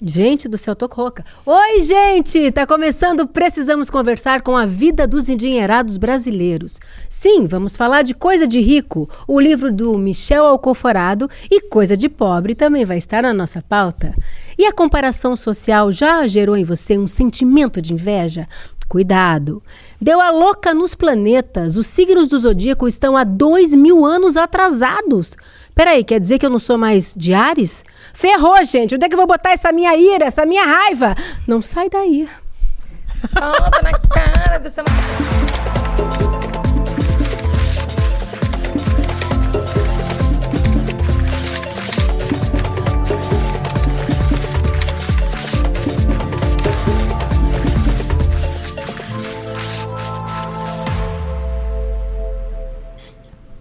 Gente do céu, tô rouca. Oi, gente! Tá começando Precisamos Conversar com a Vida dos Endinheirados Brasileiros. Sim, vamos falar de Coisa de Rico, o livro do Michel Alcoforado, e Coisa de Pobre também vai estar na nossa pauta. E a comparação social já gerou em você um sentimento de inveja? Cuidado! Deu a louca nos planetas. Os signos do zodíaco estão há 2000 anos atrasados. Peraí, quer dizer que eu não sou mais de Áries? Ferrou, gente! Onde é que eu vou botar essa minha ira, essa minha raiva? Não sai daí. Tá na cara dessa...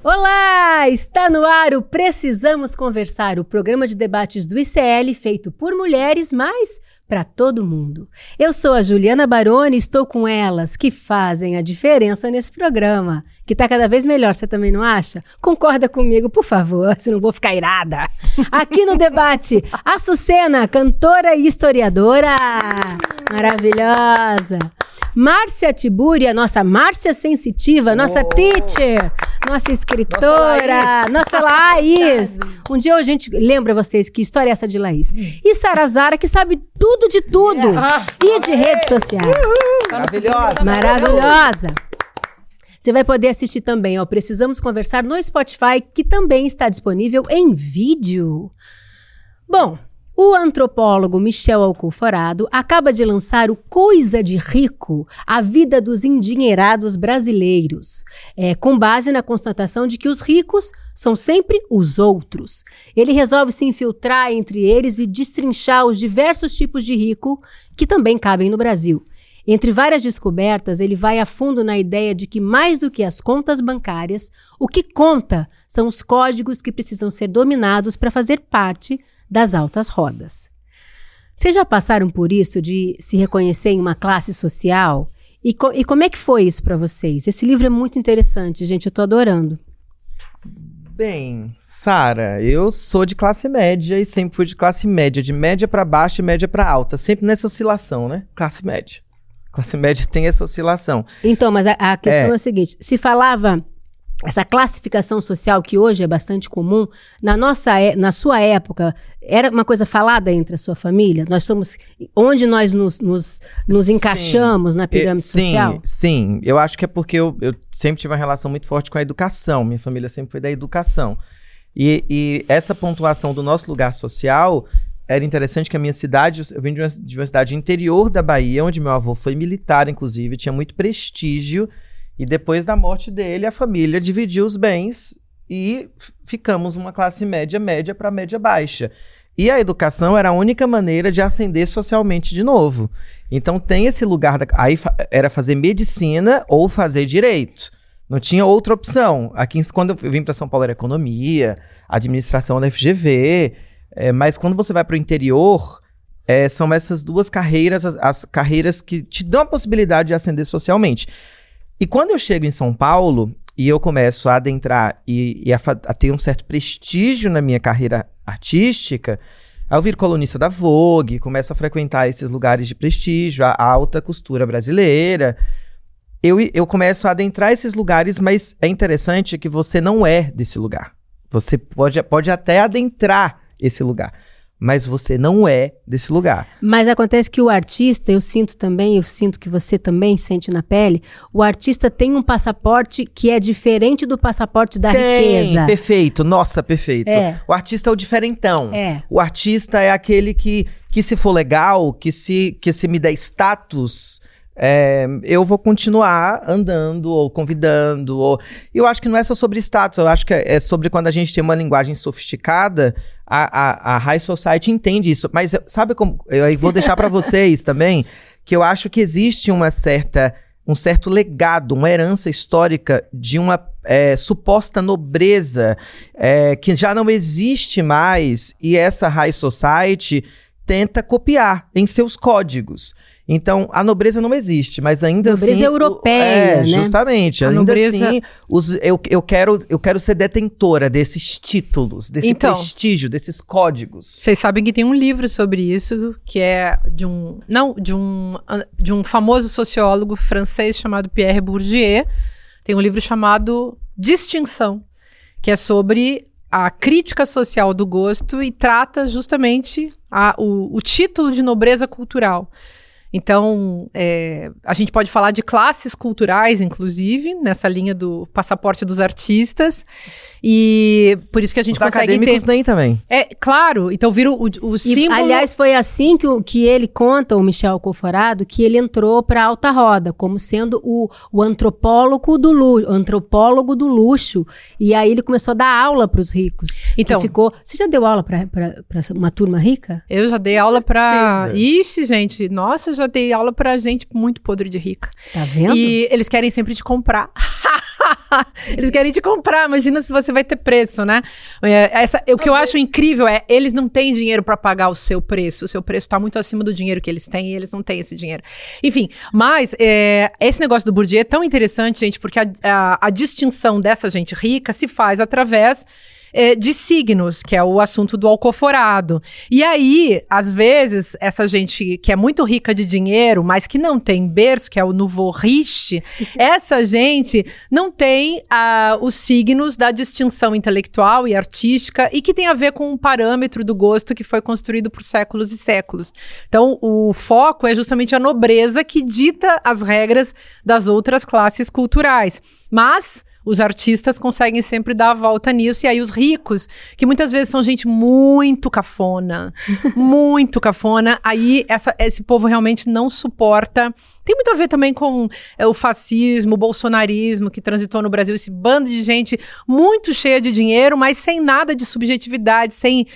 Olá! Está no ar o Precisamos Conversar, o programa de debates do ICL feito por mulheres, mas para todo mundo. Eu sou a Juliana Baroni e estou com elas que fazem a diferença nesse programa, que está cada vez melhor, você também não acha? Concorda comigo, por favor, senão vou ficar irada. Aqui no debate, a Sucena, cantora e historiadora, maravilhosa. Márcia Tiburi, a nossa Márcia Sensitiva, nossa teacher, nossa escritora, nossa Laís. Um dia a gente lembra vocês que história é essa de Laís. E Sara Zara, que sabe tudo de tudo. E de redes sociais. Maravilhosa. Maravilhosa. Você vai poder assistir também, ó, Precisamos Conversar no Spotify, que também está disponível em vídeo. Bom, o antropólogo Michel Alcoforado acaba de lançar o Coisa de Rico, a vida dos endinheirados brasileiros, com base na constatação de que os ricos são sempre os outros. Ele resolve se infiltrar entre eles e destrinchar os diversos tipos de rico que também cabem no Brasil. Entre várias descobertas, ele vai a fundo na ideia de que mais do que as contas bancárias, o que conta são os códigos que precisam ser dominados para fazer parte das altas rodas. Vocês já passaram por isso de se reconhecer em uma classe social? E como é que foi isso para vocês? Esse livro é muito interessante, gente, eu tô adorando. Bem, Sara, eu sou de classe média e sempre fui de classe média, de média para baixa e média para alta, sempre nessa oscilação, né? Classe média. Classe média tem essa oscilação. Então, mas a questão é o seguinte, se falava essa classificação social que hoje é bastante comum, na sua época, era uma coisa falada entre a sua família? Nós somos, onde nós nos encaixamos na pirâmide social? Sim, eu acho que é porque eu sempre tive uma relação muito forte com a educação, minha família sempre foi da educação. E essa pontuação do nosso lugar social, era interessante que a minha cidade, eu vim de uma cidade interior da Bahia, onde meu avô foi militar, inclusive, tinha muito prestígio. E depois da morte dele, a família dividiu os bens e ficamos uma classe média para média baixa. E a educação era a única maneira de ascender socialmente de novo. Então tem esse lugar, aí era fazer medicina ou fazer direito. Não tinha outra opção. Aqui, quando eu vim para São Paulo, era economia, administração da FGV. Mas quando você vai para o interior, são essas duas carreiras, as carreiras que te dão a possibilidade de ascender socialmente. E quando eu chego em São Paulo e eu começo a adentrar e a ter um certo prestígio na minha carreira artística, aí eu viro colunista da Vogue, começo a frequentar esses lugares de prestígio, a alta costura brasileira. Eu começo a adentrar esses lugares, mas é interessante que você não é desse lugar. Você pode até adentrar esse lugar, mas você não é desse lugar. Mas acontece que o artista, eu sinto que você também sente na pele, o artista tem um passaporte que é diferente do passaporte da riqueza. Perfeito, nossa, perfeito. O artista é o diferentão. O artista é aquele que se for legal, que se me der status, eu vou continuar andando ou convidando. Eu acho que não é só sobre status, eu acho que é sobre quando a gente tem uma linguagem sofisticada, a high society entende isso. Mas sabe como? Eu vou deixar para vocês também, que eu acho que existe um certo legado, uma herança histórica de uma suposta nobreza que já não existe mais, e essa high society tenta copiar em seus códigos. Então, a nobreza não existe, mas ainda assim... Nobreza europeia, né? Justamente. A Ainda nobreza... assim, eu quero ser detentora desses títulos, desse prestígio, desses códigos. Vocês sabem que tem um livro sobre isso, que é de um famoso sociólogo francês chamado Pierre Bourdieu. Tem um livro chamado Distinção, que é sobre a crítica social do gosto e trata justamente o título de nobreza cultural. Então, a gente pode falar de classes culturais, inclusive, nessa linha do passaporte dos artistas, e por isso que a gente consegue ter... Os acadêmicos nem também. Claro, então vira o símbolo... Aliás, foi assim que ele conta, o Michel Alcoforado, que ele entrou para a alta roda, como sendo o antropólogo do luxo, e aí ele começou a dar aula para os ricos. Então, você já deu aula para uma turma rica? Eu já dei aula para... Ixi, gente, nossa, eu já dei aula para gente muito podre de rica. Tá vendo? E eles querem sempre te comprar. Eles querem te comprar, imagina se você vai ter preço, né? O que eu acho incrível é, eles não têm dinheiro para pagar o seu preço tá muito acima do dinheiro que eles têm e eles não têm esse dinheiro. Enfim, mas esse negócio do Bourdieu é tão interessante, gente, porque a distinção dessa gente rica se faz através de signos, que é o assunto do alcoforado. E aí, às vezes, essa gente que é muito rica de dinheiro, mas que não tem berço, que é o nouveau riche, essa gente não tem os signos da distinção intelectual e artística e que tem a ver com um parâmetro do gosto que foi construído por séculos e séculos. Então, o foco é justamente a nobreza que dita as regras das outras classes culturais. Mas os artistas conseguem sempre dar a volta nisso. E aí os ricos, que muitas vezes são gente muito cafona, aí esse povo realmente não suporta. Tem muito a ver também com o fascismo, o bolsonarismo que transitou no Brasil, esse bando de gente muito cheia de dinheiro, mas sem nada de subjetividade, sem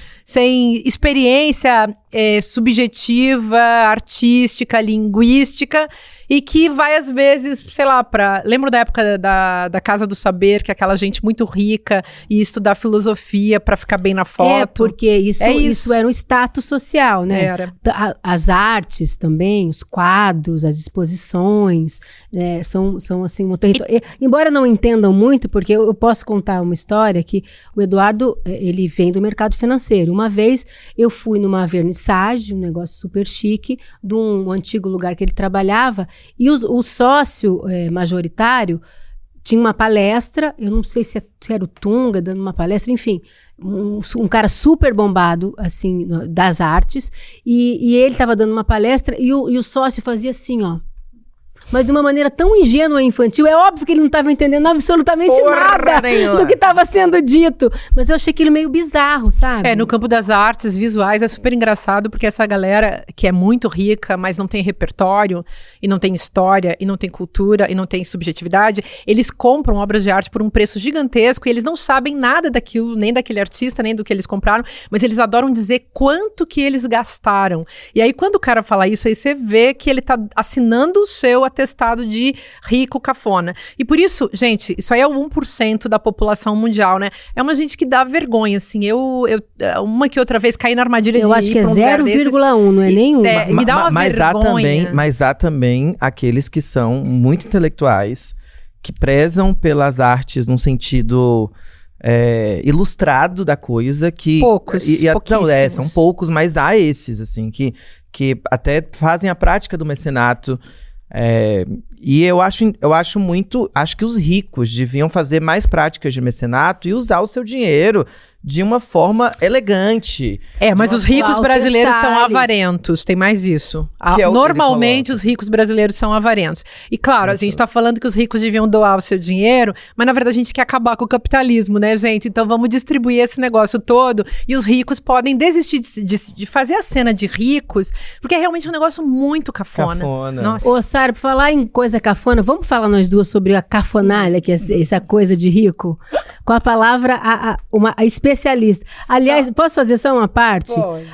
experiência subjetiva, artística, linguística, e que vai às vezes, sei lá, lembro da época da Casa do Saber, que é aquela gente muito rica ia estudar filosofia para ficar bem na foto. Porque isso era um status social, né? Era. As artes também, os quadros, as exposições, né, são assim, um território. Embora não entendam muito, porque eu posso contar uma história que o Eduardo, ele vem do mercado financeiro. Uma vez eu fui numa vernissage, um negócio super chique, de um antigo lugar que ele trabalhava, e o sócio majoritário tinha uma palestra, eu não sei se era o Tunga dando uma palestra, enfim, um cara super bombado, assim, das artes, e ele estava dando uma palestra e o sócio fazia assim, ó. Mas de uma maneira tão ingênua e infantil, é óbvio que ele não estava entendendo absolutamente nada do que estava sendo dito. Mas eu achei aquilo meio bizarro, sabe? No campo das artes visuais é super engraçado, porque essa galera que é muito rica, mas não tem repertório, e não tem história, e não tem cultura, e não tem subjetividade, eles compram obras de arte por um preço gigantesco, e eles não sabem nada daquilo, nem daquele artista, nem do que eles compraram, mas eles adoram dizer quanto que eles gastaram. E aí, quando o cara fala isso, aí você vê que ele tá assinando o seu atestado de rico cafona. E por isso, gente, isso aí é o 1% da população mundial, né? É uma gente que dá vergonha, assim. Eu uma que outra vez caí na armadilha de ir pra um lugar desses. Eu acho que é 0,1, não é nenhuma. Me dá uma vergonha. Mas há também aqueles que são muito intelectuais, que prezam pelas artes num sentido ilustrado da coisa, que... Pouquíssimos. São poucos, mas há esses, assim, que até fazem a prática do mecenato. E eu acho muito... Acho que os ricos deviam fazer mais práticas de mecenato e usar o seu dinheiro de uma forma elegante. Mas os ricos brasileiros são avarentos, tem mais isso. Normalmente os ricos brasileiros são avarentos. E claro, a gente tá falando que os ricos deviam doar o seu dinheiro, mas na verdade a gente quer acabar com o capitalismo, né, gente? Então vamos distribuir esse negócio todo e os ricos podem desistir de fazer a cena de ricos, porque é realmente um negócio muito cafona. Nossa. Ô, Sara, pra falar em coisa cafona, vamos falar nós duas sobre a cafonalha, que é essa coisa de rico? Com a palavra, a especificidade especialista. Aliás, posso fazer só uma parte? Pode.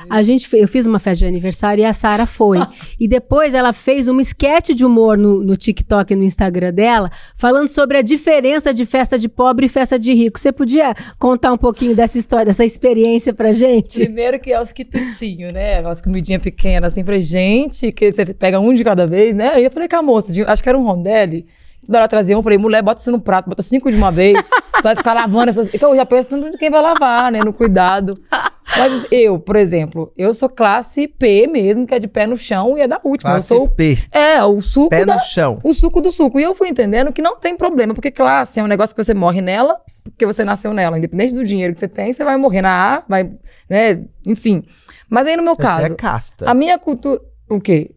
Eu fiz uma festa de aniversário e a Sara foi. E depois ela fez uma esquete de humor no TikTok e no Instagram dela, falando sobre a diferença de festa de pobre e festa de rico. Você podia contar um pouquinho dessa história, dessa experiência pra gente? Primeiro que é os quitutinhos, né? Aquelas comidinhas pequenas, assim, falei, gente, que você pega um de cada vez, né? Aí eu falei com a moça, acho que era um rondelli. Toda hora trazia eu falei, mulher, bota isso no prato, bota 5 de uma vez, vai ficar lavando essas... Então, eu já penso em quem vai lavar, né, no cuidado. Mas eu, por exemplo, eu sou classe P mesmo, que é de pé no chão e é da última. Classe eu sou P. o suco Pé no chão. O suco do suco. E eu fui entendendo que não tem problema, porque classe é um negócio que você morre nela, porque você nasceu nela. Independente do dinheiro que você tem, você vai morrer na A, vai, né, enfim. Mas aí no meu caso... Você é casta. A minha cultura... O quê?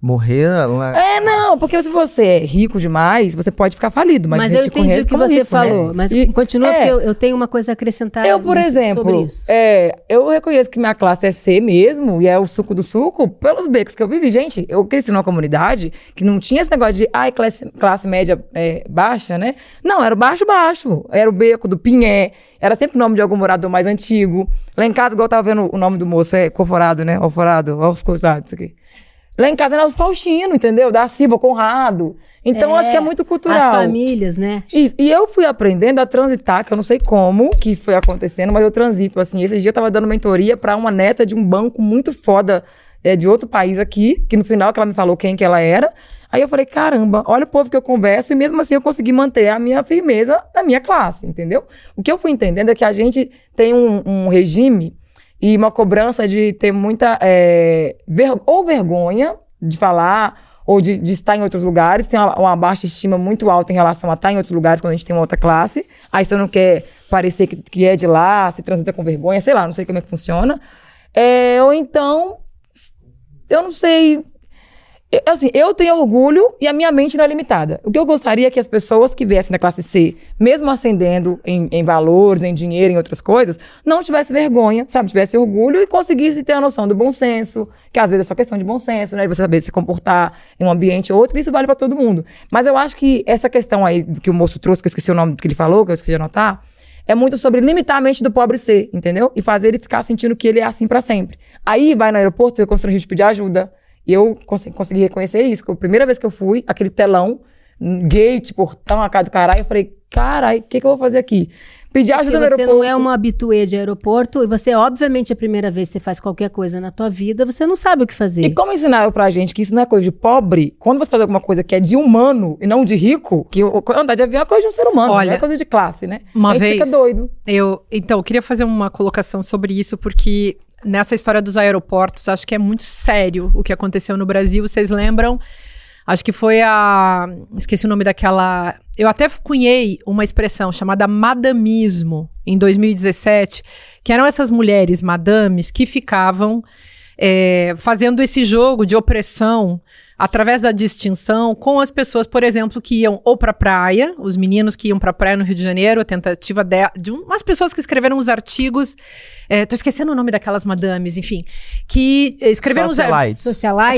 Morrer lá... Não, porque se você é rico demais, você pode ficar falido, mas a gente eu entendi conhece o que como você rico, falou, né? mas E- continua, porque eu tenho uma coisa a acrescentar Eu, por sobre exemplo, isso. eu reconheço que minha classe é C mesmo, e é o suco do suco, pelos becos que eu vivi. Gente, eu cresci numa comunidade que não tinha esse negócio de, classe média baixa, né? Não, era o baixo, era o beco do Pinhé, era sempre o nome de algum morador mais antigo. Lá em casa, igual eu tava vendo o nome do moço, é Coforado, né? Alforado, olha os coisados aqui. Lá em casa era os Faustino, entendeu? Da Silva, Conrado. Então, eu acho que é muito cultural. As famílias, né? Isso. E eu fui aprendendo a transitar, que eu não sei como que isso foi acontecendo, mas eu transito, assim. Esse dia eu tava dando mentoria pra uma neta de um banco muito foda de outro país aqui, que no final que ela me falou quem que ela era. Aí eu falei, caramba, olha o povo que eu converso, e mesmo assim eu consegui manter a minha firmeza na minha classe, entendeu? O que eu fui entendendo é que a gente tem um regime e uma cobrança de ter muita vergonha de falar ou de estar em outros lugares. Tem uma baixa estima muito alta em relação a estar em outros lugares quando a gente tem uma outra classe. Aí você não quer parecer que é de lá, se transita com vergonha, sei lá, não sei como é que funciona. Ou então, eu não sei... Assim, eu tenho orgulho e a minha mente não é limitada. O que eu gostaria é que as pessoas que viessem da classe C, mesmo ascendendo em valores, em dinheiro, em outras coisas, não tivessem vergonha, sabe? Tivessem orgulho e conseguissem ter a noção do bom senso, que às vezes é só questão de bom senso, né? De você saber se comportar em um ambiente ou outro, isso vale pra todo mundo. Mas eu acho que essa questão aí que o moço trouxe, que eu esqueci o nome que ele falou, que eu esqueci de anotar, é muito sobre limitar a mente do pobre ser, entendeu? E fazer ele ficar sentindo que ele é assim pra sempre. Aí vai no aeroporto, fica constrangido de pedir ajuda. E eu consegui reconhecer isso. Que a primeira vez que eu fui, aquele telão, gate, portão, a cara do caralho, eu falei, caralho, o que eu vou fazer aqui? Pedir ajuda no Porque você aeroporto. não é uma habituê de aeroporto, e você, obviamente, a primeira vez que você faz qualquer coisa na tua vida, você não sabe o que fazer. E como ensinaram pra gente que isso não é coisa de pobre, quando você faz alguma coisa que é de humano e não de rico, que andar de avião é coisa de um ser humano, Olha, não é coisa de classe, né? Uma a gente vez, fica doido. eu queria fazer uma colocação sobre isso, porque nessa história dos aeroportos, acho que é muito sério o que aconteceu no Brasil. Vocês lembram? Acho que foi esqueci o nome daquela... Eu até cunhei uma expressão chamada madamismo, em 2017, que eram essas mulheres madames que ficavam fazendo esse jogo de opressão através da distinção com as pessoas, por exemplo, que iam ou pra praia, os meninos que iam pra praia no Rio de Janeiro, a tentativa de umas pessoas que escreveram os artigos, tô esquecendo o nome daquelas madames, enfim, que escreveram Socialites.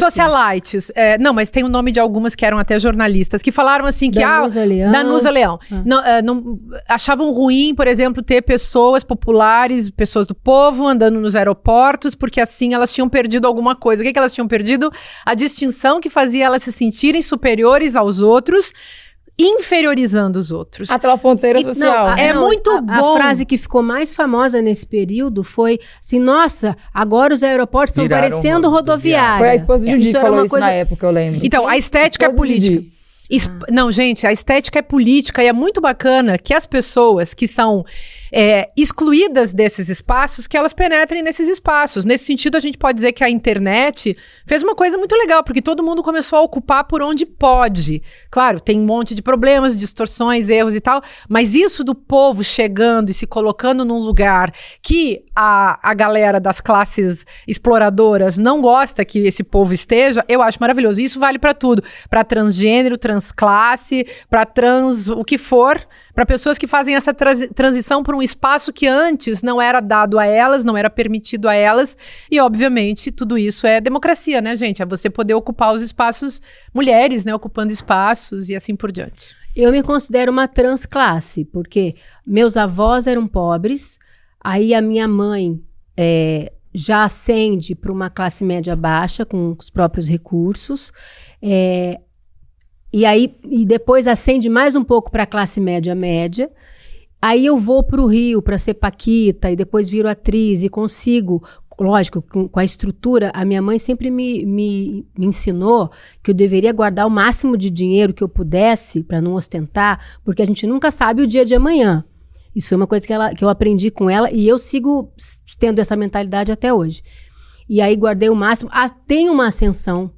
Socialites. não, mas tem o nome de algumas que eram até jornalistas, que falaram assim que... Danusa Leão. Danusa Leão. Não, achavam ruim, por exemplo, ter pessoas populares, pessoas do povo andando nos aeroportos, porque assim elas tinham perdido alguma coisa. O que elas tinham perdido? A distinção que fazia elas se sentirem superiores aos outros, inferiorizando os outros. Aquela fronteira social. Muito bom. A frase que ficou mais famosa nesse período foi assim, nossa, agora os aeroportos estão Viraram parecendo rodoviária. Foi a esposa de Judy que era falou uma isso na época, eu lembro. Então, a estética é Esposa de política. Judy. Não, gente, a estética é política e é muito bacana que as pessoas que são excluídas desses espaços, que elas penetrem nesses espaços. Nesse sentido, a gente pode dizer que a internet fez uma coisa muito legal, porque todo mundo começou a ocupar por onde pode. Claro, tem um monte de problemas, distorções, erros e tal, mas isso do povo chegando e se colocando num lugar que a galera das classes exploradoras não gosta que esse povo esteja, eu acho maravilhoso. Isso vale pra tudo, pra transgênero, transclasse, pra o que for, pra pessoas que fazem essa transição para um espaço que antes não era dado a elas, não era permitido a elas, e obviamente tudo isso é democracia, né, gente? É você poder ocupar os espaços, mulheres, né, ocupando espaços e assim por diante. Eu me considero uma transclasse, porque meus avós eram pobres, Aí a minha mãe já ascende para uma classe média baixa, com os próprios recursos. E depois ascende mais um pouco para a classe média. Aí eu vou para o Rio para ser paquita e depois viro atriz e consigo, lógico, com a estrutura, a minha mãe sempre me ensinou que eu deveria guardar o máximo de dinheiro que eu pudesse para não ostentar, porque a gente nunca sabe o dia de amanhã. Isso foi uma coisa que eu aprendi com ela e eu sigo tendo essa mentalidade até hoje. E aí guardei o máximo. Tenho uma ascensão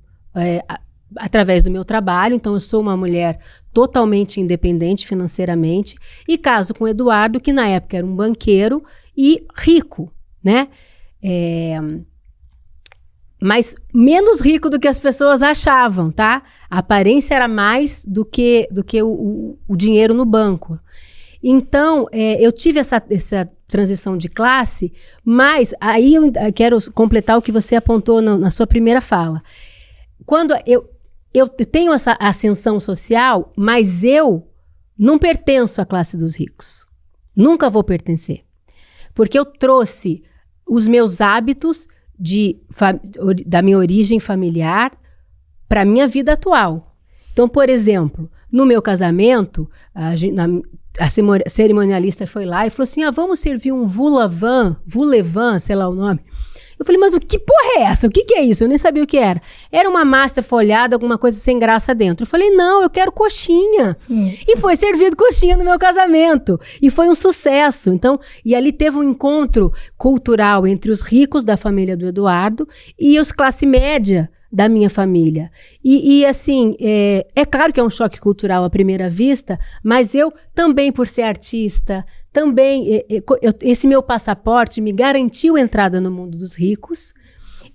através do meu trabalho, então eu sou uma mulher totalmente independente financeiramente e caso com o Eduardo, que na época era um banqueiro e rico, né? Mas menos rico do que as pessoas achavam, tá? A aparência era mais do que o dinheiro no banco. Então, eu tive essa transição de classe, mas aí eu quero completar o que você apontou na sua primeira fala. Quando eu tenho essa ascensão social, mas eu não pertenço à classe dos ricos. Nunca vou pertencer. Porque eu trouxe os meus hábitos da minha origem familiar para a minha vida atual. Então, por exemplo, no meu casamento, a cerimonialista foi lá e falou assim, vamos servir um vulevan, sei lá o nome. Eu falei, mas que porra é essa? O que é isso? Eu nem sabia o que era. Era uma massa folhada, alguma coisa sem graça dentro. Eu falei, não, eu quero coxinha. E foi servido coxinha no meu casamento. E foi um sucesso. Então, e ali teve um encontro cultural entre os ricos da família do Eduardo e os classe média da minha família. E assim, é claro que é um choque cultural à primeira vista, mas eu também, por ser artista, também, esse meu passaporte me garantiu entrada no mundo dos ricos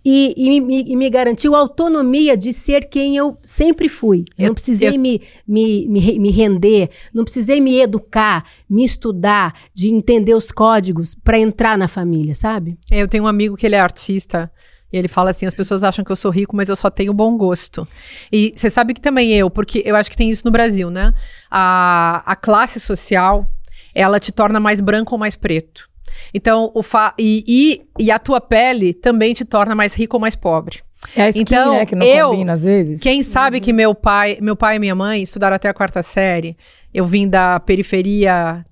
e me garantiu a autonomia de ser quem eu sempre fui. Eu não precisei me render, não precisei me educar, me estudar, de entender os códigos para entrar na família, sabe? Eu tenho um amigo que ele é artista. E ele fala assim, as pessoas acham que eu sou rico, mas eu só tenho bom gosto. E você sabe que também porque eu acho que tem isso no Brasil, né? A classe social, ela te torna mais branco ou mais preto. Então, e a tua pele também te torna mais rico ou mais pobre. É a skin, então, né, que não combina às vezes. Quem sabe que meu pai e minha mãe estudaram até a 4ª série. Eu vim da periferia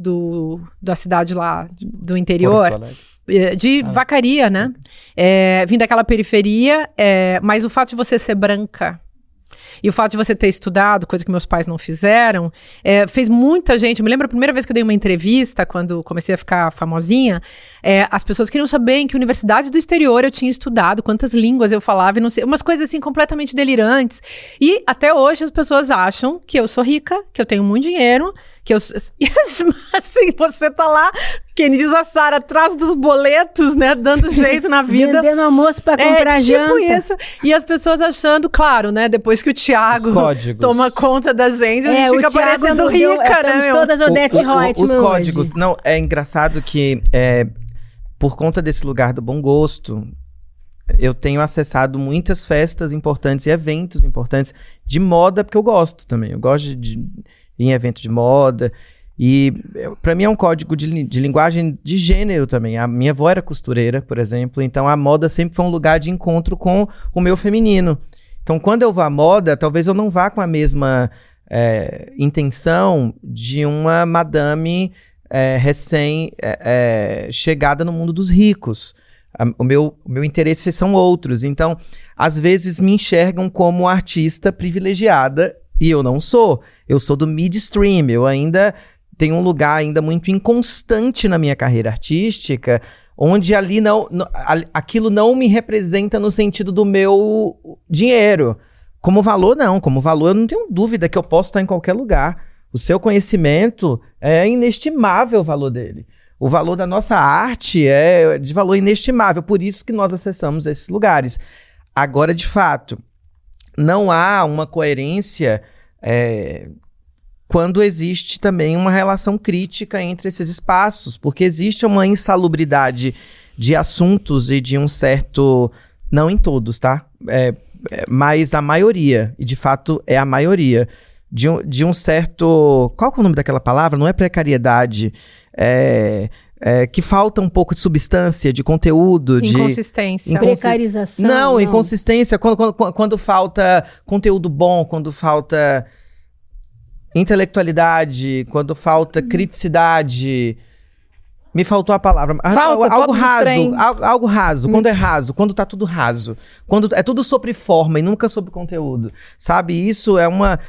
da cidade lá, do interior. De Vacaria, né? Vim daquela periferia, mas o fato de você ser branca e o fato de você ter estudado, coisa que meus pais não fizeram, fez muita gente. Eu me lembro a primeira vez que eu dei uma entrevista, quando comecei a ficar famosinha, as pessoas queriam saber em que universidades do exterior eu tinha estudado, quantas línguas eu falava, e não sei, umas coisas assim completamente delirantes. E até hoje as pessoas acham que eu sou rica, que eu tenho muito dinheiro, que eu... assim, você tá lá, Kennedy Zassara, atrás dos boletos, né, dando jeito na vida. Vendendo almoço pra comprar janta. Isso. E as pessoas achando, claro, né, depois que o Thiago toma conta da gente, a gente fica parecendo rica, né, meu? Todas Odete Reutemann os códigos. hoje. Não, é engraçado que, por conta desse lugar do bom gosto, eu tenho acessado muitas festas importantes e eventos importantes de moda, porque eu gosto também. Eu gosto de ir em evento de moda. E para mim é um código de linguagem de gênero também. A minha avó era costureira, por exemplo. Então a moda sempre foi um lugar de encontro com o meu feminino. Então quando eu vou à moda, talvez eu não vá com a mesma intenção de uma madame chegada no mundo dos ricos. O meu interesse são outros. Então, às vezes me enxergam como artista privilegiada e eu não sou. Eu sou do midstream. Eu ainda tenho um lugar ainda muito inconstante na minha carreira artística, onde ali aquilo não me representa no sentido do meu dinheiro. Como valor, não. Como valor, eu não tenho dúvida que eu posso estar em qualquer lugar. O seu conhecimento é inestimável o valor dele. O valor da nossa arte é de valor inestimável, por isso que nós acessamos esses lugares. Agora, de fato, não há uma coerência quando existe também uma relação crítica entre esses espaços, porque existe uma insalubridade de assuntos e de um certo... Não em todos, tá? Mas a maioria, e de fato é a maioria, de um certo... Qual que é o nome daquela palavra? Não é precariedade, que falta um pouco de substância, de conteúdo, Inconsistência. Precarização. Não, inconsistência. Quando falta conteúdo bom, quando falta intelectualidade, quando falta criticidade. Me faltou a palavra. Algo raso. Algo raso. Quando é raso. Quando tá tudo raso. Quando é tudo sobre forma e nunca sobre conteúdo. Sabe? Isso é uma...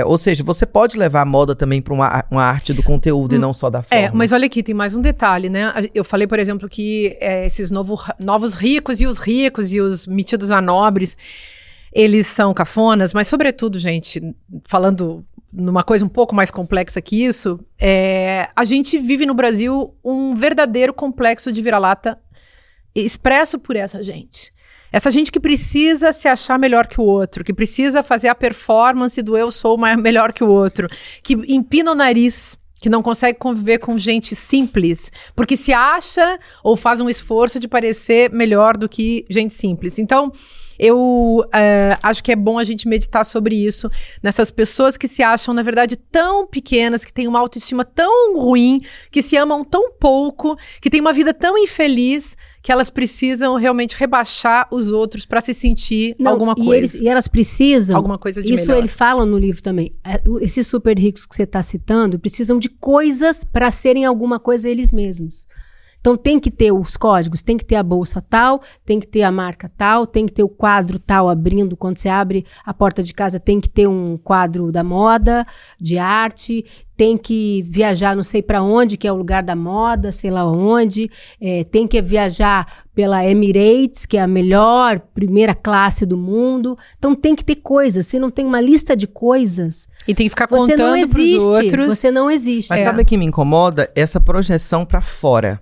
ou seja, você pode levar a moda também para uma arte do conteúdo e não só da forma. Mas olha aqui, tem mais um detalhe, né? Eu falei, por exemplo, que esses novos ricos e os metidos a nobres, eles são cafonas, mas sobretudo, gente, falando... numa coisa um pouco mais complexa que isso, a gente vive no Brasil um verdadeiro complexo de vira-lata expresso por essa gente. Essa gente que precisa se achar melhor que o outro, que precisa fazer a performance do eu sou melhor que o outro, que empina o nariz, que não consegue conviver com gente simples, porque se acha ou faz um esforço de parecer melhor do que gente simples. Então, eu acho que é bom a gente meditar sobre isso, nessas pessoas que se acham, na verdade, tão pequenas, que têm uma autoestima tão ruim, que se amam tão pouco, que têm uma vida tão infeliz, que elas precisam realmente rebaixar os outros para se sentir alguma coisa. E elas precisam... Alguma coisa de isso melhor. Ele fala no livro também. Esses super ricos que você está citando precisam de coisas para serem alguma coisa eles mesmos. Então tem que ter os códigos, tem que ter a bolsa tal, tem que ter a marca tal, tem que ter o quadro tal abrindo. Quando você abre a porta de casa, tem que ter um quadro da moda, de arte, tem que viajar não sei para onde, que é o lugar da moda, sei lá onde, tem que viajar pela Emirates, que é a melhor primeira classe do mundo. Então tem que ter coisas. Se não tem uma lista de coisas... E tem que ficar contando pros outros. Você não existe. Mas sabe o que me incomoda? Essa projeção para fora.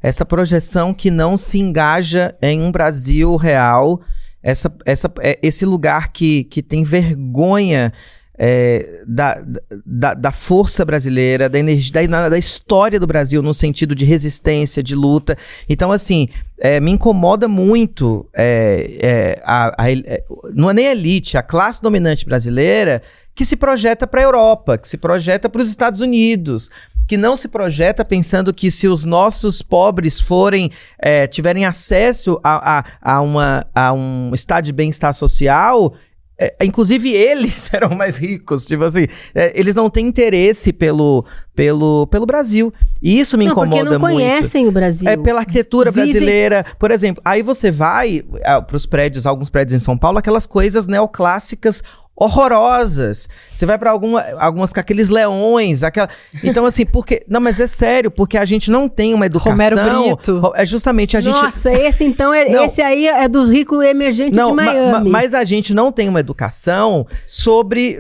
Essa projeção que não se engaja em um Brasil real, esse lugar que tem vergonha da força brasileira, da energia, da história do Brasil no sentido de resistência, de luta. Então, assim, me incomoda muito não é nem a elite, a classe dominante brasileira que se projeta para a Europa, que se projeta para os Estados Unidos, que não se projeta pensando que se os nossos pobres tiverem acesso a um estado de bem-estar social, inclusive eles serão mais ricos. Tipo assim, eles não têm interesse pelo Brasil. E isso me incomoda muito. Porque não conhecem o Brasil. Pela arquitetura brasileira. Por exemplo, aí você vai para os prédios, alguns prédios em São Paulo, aquelas coisas neoclássicas horrorosas. Você vai pra algumas com aqueles leões, então assim, porque... Não, mas é sério, porque a gente não tem uma educação... Romero Brito. Justamente a gente... Nossa, esse então esse aí é dos ricos emergentes de Miami. Mas a gente não tem uma educação sobre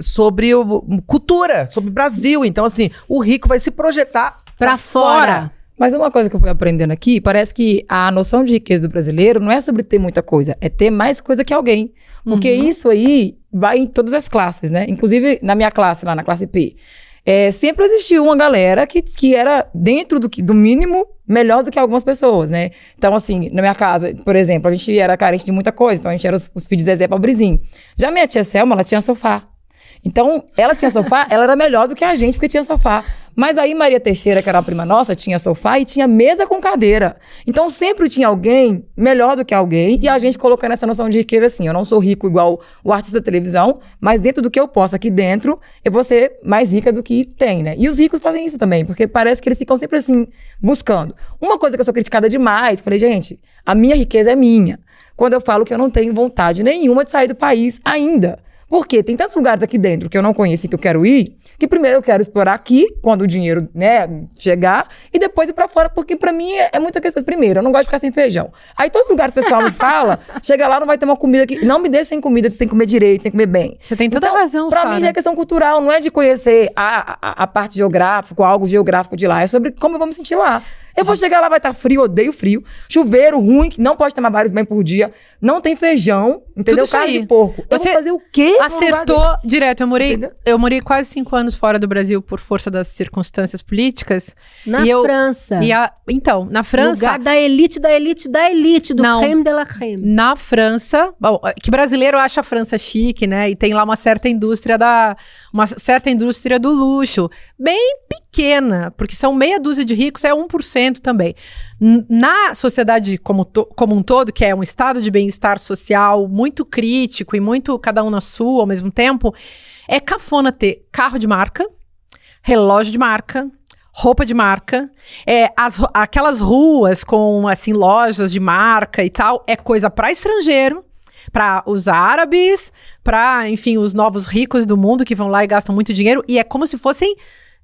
cultura, sobre Brasil. Então assim, o rico vai se projetar pra fora. Mas uma coisa que eu fui aprendendo aqui, parece que a noção de riqueza do brasileiro não é sobre ter muita coisa, é ter mais coisa que alguém. Porque isso aí vai em todas as classes, né? Inclusive, na minha classe, lá na classe P, sempre existiu uma galera que era dentro do mínimo melhor do que algumas pessoas, né? Então, assim, na minha casa, por exemplo, a gente era carente de muita coisa, então a gente era os filhos de Zezé pobrezinho. Já minha tia Selma, ela tinha sofá. Então, ela tinha sofá, ela era melhor do que a gente, porque tinha sofá. Mas aí Maria Teixeira, que era a prima nossa, tinha sofá e tinha mesa com cadeira. Então, sempre tinha alguém melhor do que alguém, e a gente colocando essa noção de riqueza assim, eu não sou rico igual o artista da televisão, mas dentro do que eu posso aqui dentro, eu vou ser mais rica do que tem, né? E os ricos fazem isso também, porque parece que eles ficam sempre assim, buscando. Uma coisa que eu sou criticada demais, falei, gente, a minha riqueza é minha. Quando eu falo que eu não tenho vontade nenhuma de sair do país ainda. Porque tem tantos lugares aqui dentro que eu não conheci, que eu quero ir, que primeiro eu quero explorar aqui, quando o dinheiro, né, chegar, e depois ir pra fora, porque pra mim é muita questão. Primeiro, eu não gosto de ficar sem feijão. Aí todos os lugares o pessoal me fala, chega lá, não vai ter uma comida que... Não me deixe sem comida, sem comer direito, sem comer bem. Você tem toda a razão, Pra mim já é questão cultural, não é de conhecer a parte geográfica, algo geográfico de lá, é sobre como eu vou me sentir lá. Eu vou chegar lá, vai estar frio, odeio frio. Chuveiro ruim, que não pode tomar vários banhos por dia. Não tem feijão, entendeu? Carne de porco. Você vou fazer o quê? Acertou direto. Eu morei quase 5 anos fora do Brasil por força das circunstâncias políticas. Na França. Então, na França... Lugar da elite, da elite, da elite, do creme de la creme. Na França, bom, que brasileiro acha a França chique, né? E tem lá uma certa indústria do luxo. Bem pequena, porque são meia dúzia de ricos, é 1%. 100% também. Na sociedade como um todo, que é um estado de bem-estar social muito crítico e muito cada um na sua ao mesmo tempo, é cafona ter carro de marca, relógio de marca, roupa de marca, aquelas ruas com, assim, lojas de marca e tal, é coisa para estrangeiro, para os árabes, para, enfim, os novos ricos do mundo que vão lá e gastam muito dinheiro, e é como se fossem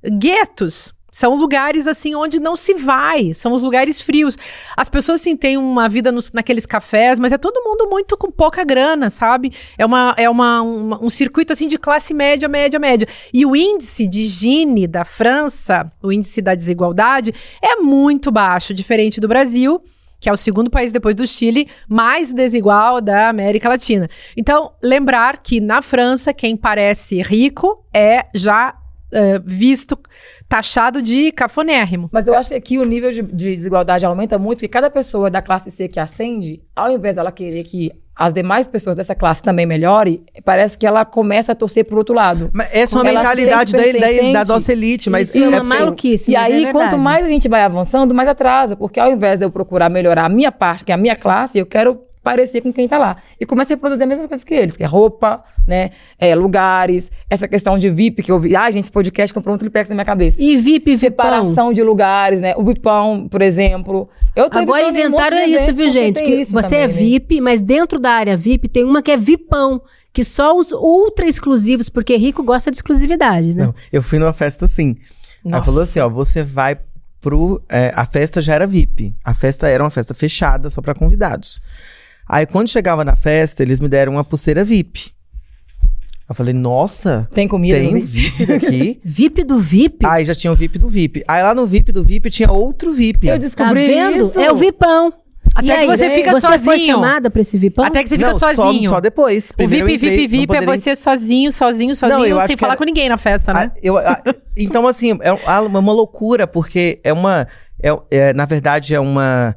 guetos. São lugares, assim, onde não se vai. São os lugares frios. As pessoas, assim, têm uma vida naqueles cafés, mas é todo mundo muito com pouca grana, sabe? É um circuito, assim, de classe média, média, média. E o índice de Gini da França, o índice da desigualdade, é muito baixo, diferente do Brasil, que é o segundo país depois do Chile mais desigual da América Latina. Então, lembrar que na França, quem parece rico é já visto, taxado de cafonérrimo. Mas eu acho que aqui o nível de desigualdade aumenta muito, porque cada pessoa da classe C que ascende, ao invés dela querer que as demais pessoas dessa classe também melhore, parece que ela começa a torcer pro outro lado. Mas essa é uma mentalidade da nossa elite, mas é uma maluquice. E aí, quanto mais a gente vai avançando, mais atrasa, porque ao invés de eu procurar melhorar a minha parte, que é a minha classe, eu quero parecer com quem tá lá. E começa a reproduzir a mesma coisa que eles, que é roupa, né, lugares, essa questão de VIP que eu vi. Gente, esse podcast comprou um triplex na minha cabeça. E VIP, separação de lugares, né? O VIPão, por exemplo. Agora inventaram isso, viu, gente? Que você também, é VIP, né? Mas dentro da área VIP tem uma que é VIPão, que só os ultra exclusivos, porque rico gosta de exclusividade, né? Não, eu fui numa festa assim. Ela falou assim, você vai a festa já era VIP. A festa era uma festa fechada, só pra convidados. Aí, quando chegava na festa, eles me deram uma pulseira VIP. Eu falei, nossa, tem comida tem um VIP daqui. VIP do VIP? Aí já tinha o VIP do VIP. Aí lá no VIP do VIP tinha outro VIP. Eu descobri isso. É o VIPão. Até que você fica sozinho. Você foi chamada pra esse VIPão? Até que você fica sozinho. Só depois. Primeiro o VIP é você sozinho, não, sem falar com ninguém na festa, né? Então, assim, é uma loucura, porque na verdade, é uma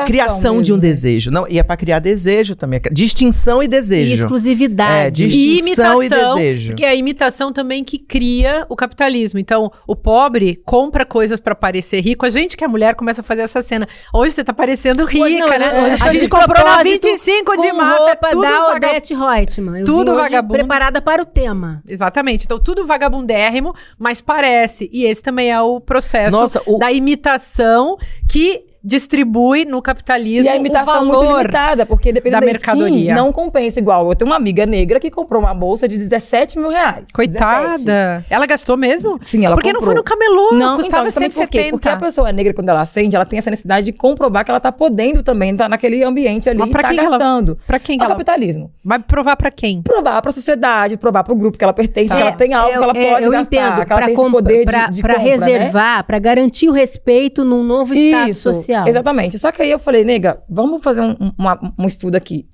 criação mesmo, de um desejo. Não, e é pra criar desejo também. Distinção e desejo. E exclusividade. Distinção e desejo. Que é a imitação também que cria o capitalismo. Então, o pobre compra coisas pra parecer rico. A gente que é mulher começa a fazer essa cena. Hoje você tá parecendo rica, né? A gente comprou na 25 de março. É tudo da Odete Reutemann. Tudo vagabundo. Preparada para o tema. Exatamente. Então, tudo vagabundérrimo, mas parece. E esse também é o processo da imitação que distribui no capitalismo e a imitação o valor muito limitada, porque dependendo da mercadoria. Não compensa igual. Eu tenho uma amiga negra que comprou uma bolsa de 17 mil reais. Coitada. 17. Ela gastou mesmo? Sim, ela porque comprou. não foi no camelô, não, custava então, 170. Porque a pessoa negra, quando ela acende, ela tem essa necessidade de comprovar que ela tá podendo também estar naquele ambiente ali e tá gastando. Pra quem? É o capitalismo. Vai provar pra quem? Provar pra sociedade, provar pro grupo que ela pertence, que ela tem algo que ela pode gastar, entendo, que ela tem esse poder de pra compra, reservar, né? Pra garantir o respeito num novo estado social. Exatamente. Só que aí eu falei, nega, vamos fazer um estudo aqui.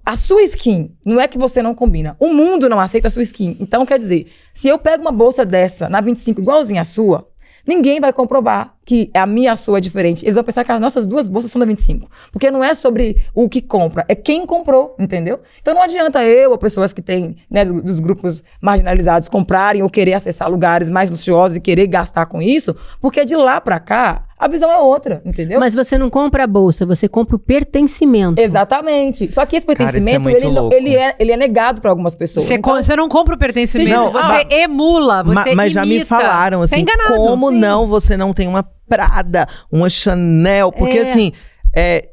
A sua skin, não é que você não combina. O mundo não aceita a sua skin. Então, quer dizer, se eu pego uma bolsa dessa na 25 igualzinha à sua, ninguém vai comprovar que a minha e a sua é diferente. Eles vão pensar que as nossas duas bolsas são da 25. Porque não é sobre o que compra, é quem comprou, entendeu? Então não adianta eu ou pessoas que têm, né, dos grupos marginalizados comprarem ou querer acessar lugares mais luxuosos e querer gastar com isso, porque de lá pra cá, a visão é outra, entendeu? Mas você não compra a bolsa, você compra o pertencimento. Exatamente. Só que esse pertencimento, cara, ele é negado para algumas pessoas. Você não compra o pertencimento, você emula, você imita. Mas já me falaram assim, como não, você não tem uma Prada, uma Chanel, porque assim...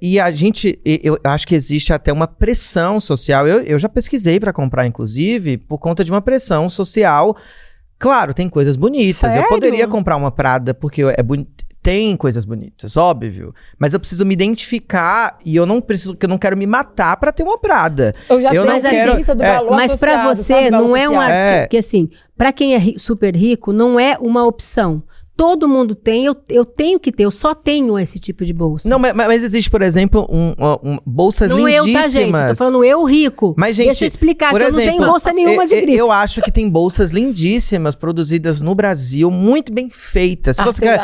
e a gente, eu acho que existe até uma pressão social. Eu já pesquisei para comprar, inclusive, por conta de uma pressão social. Claro, tem coisas bonitas. Sério? Eu poderia comprar uma Prada, porque tem coisas bonitas, óbvio. Mas eu preciso me identificar e eu não quero me matar pra ter uma Prada. Eu já tenho não quero. Mas pra você não é um artigo. Porque assim, pra quem é super rico, não é uma opção. Todo mundo tem, eu tenho que ter, eu só tenho esse tipo de bolsa. Não, mas existe, por exemplo, bolsas lindíssimas. Não eu, tá, gente? Tô falando eu rico. Mas, gente, deixa eu explicar, por que exemplo, eu não tenho bolsa nenhuma de grife. Eu acho que tem bolsas lindíssimas produzidas no Brasil, muito bem feitas. Se você quer,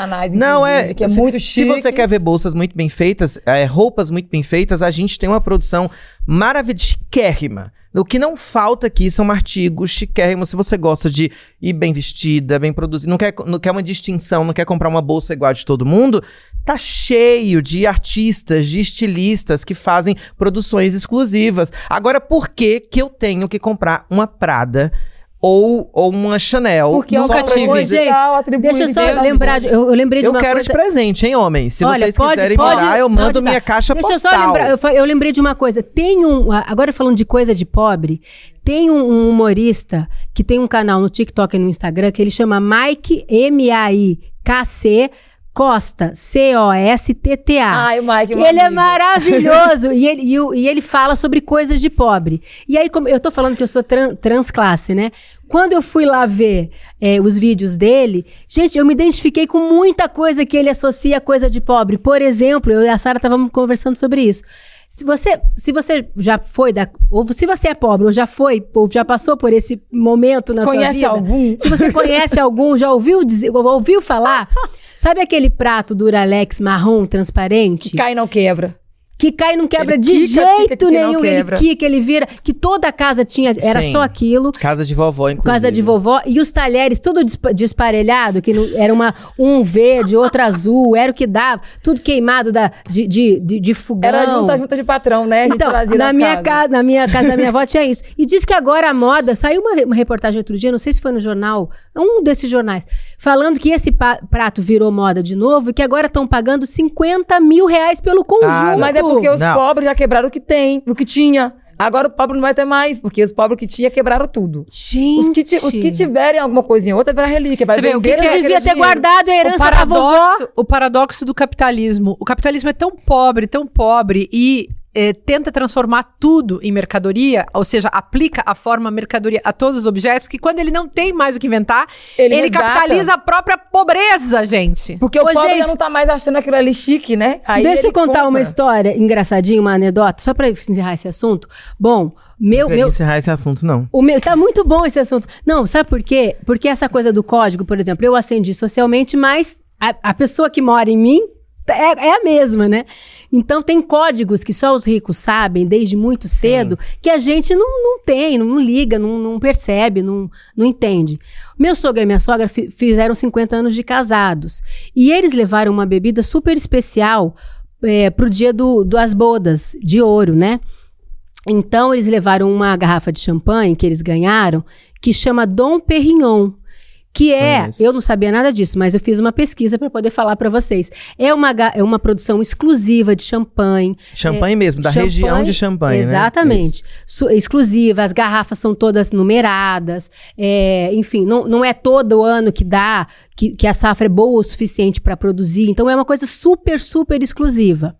que é muito chique. Se você quer ver bolsas muito bem feitas, roupas muito bem feitas, a gente tem uma produção maravilhosa, chiquérrima. O que não falta aqui são artigos chiquérrimos. Se você gosta de ir bem vestida, bem produzida, não quer uma distinção, não quer comprar uma bolsa igual a de todo mundo, tá cheio de artistas, de estilistas que fazem produções exclusivas. Agora, por que eu tenho que comprar uma Prada ou uma Chanel? Porque só nunca pra tive. dizer, Gente, deixa eu só Deus, lembrar, eu lembrei de eu uma quero coisa... de presente, hein, homens? Se Olha, vocês pode- quiserem pode- morar, eu mando pode dar. minha caixa Deixa postal. eu só lembrar, eu lembrei de uma coisa. Agora falando de coisa de pobre, tem um humorista que tem um canal no TikTok e no Instagram que ele chama Mike, M-A-I-K-C, Costa, C-O-S-T-T-A. Ai, o Mike, Ele é maravilhoso e ele fala sobre coisas de pobre. E aí, como eu tô falando que eu sou transclasse, né? Quando eu fui lá ver os vídeos dele, gente, eu me identifiquei com muita coisa que ele associa a coisa de pobre. Por exemplo, eu e a Sara estávamos conversando sobre isso. Se você já foi, ou se você é pobre, ou já foi, ou já passou por esse momento na tua vida. Conhece algum? Se você conhece algum, já ouviu falar? Sabe aquele prato Duralex marrom transparente? Cai e não quebra. Que cai e não quebra Ele de quica, jeito quica, nenhum. não quebra. Ele quica, ele vira. Que toda a casa era Sim. só aquilo. Casa de vovó, inclusive. Casa de vovó. E os talheres, tudo desparelhado, que era um verde, outro azul, era o que dava. Tudo queimado de fogão. Era junta de patrão, né? A gente Então, trazia na das minha casas. casa da minha avó tinha isso. E diz que agora a moda, saiu uma reportagem outro dia, não sei se foi no jornal, um desses jornais, falando que esse prato virou moda de novo e que agora estão pagando 50 mil reais pelo conjunto. Ah, Mas é porque os Não. pobres já quebraram o que tinha. Agora o pobre não vai ter mais, porque os pobres que tinha quebraram tudo. Gente. Os que tiverem alguma coisinha ou outra, vai virar relíquia. Vai Você vê, o que vender, que vai Eu querer devia ter dinheiro. guardado a herança da vovó. O paradoxo do capitalismo. O capitalismo é tão pobre e tenta transformar tudo em mercadoria, ou seja, aplica a forma mercadoria a todos os objetos, que quando ele não tem mais o que inventar, ele resgata. capitaliza a própria pobreza, gente. Porque o Ô, pobre gente, já não tá mais achando aquilo ali chique, né? Aí Deixa ele eu contar compra. uma história engraçadinha, uma anedota, só pra encerrar esse assunto. Bom, Não queria encerrar esse assunto, não. tá muito bom esse assunto. Não, sabe por quê? Porque essa coisa do código, por exemplo, eu acendi socialmente, mas a pessoa que mora em mim é a mesma, né? Então tem códigos que só os ricos sabem desde muito cedo, que a gente não tem, não liga, não percebe, não entende. Meu sogro e minha sogra fizeram 50 anos de casados. E eles levaram uma bebida super especial pro dia das bodas de ouro, né? Então eles levaram uma garrafa de champanhe que eles ganharam, que chama Dom Perignon. Que Conheço. eu não sabia nada disso, mas eu fiz uma pesquisa para poder falar para vocês. É uma produção exclusiva de champanhe. Champanhe mesmo, da Champanhe, região de Champanhe, exatamente. né? Exclusiva, as garrafas são todas numeradas. Enfim, não é todo ano que dá, que a safra é boa o suficiente para produzir. Então é uma coisa super, super exclusiva.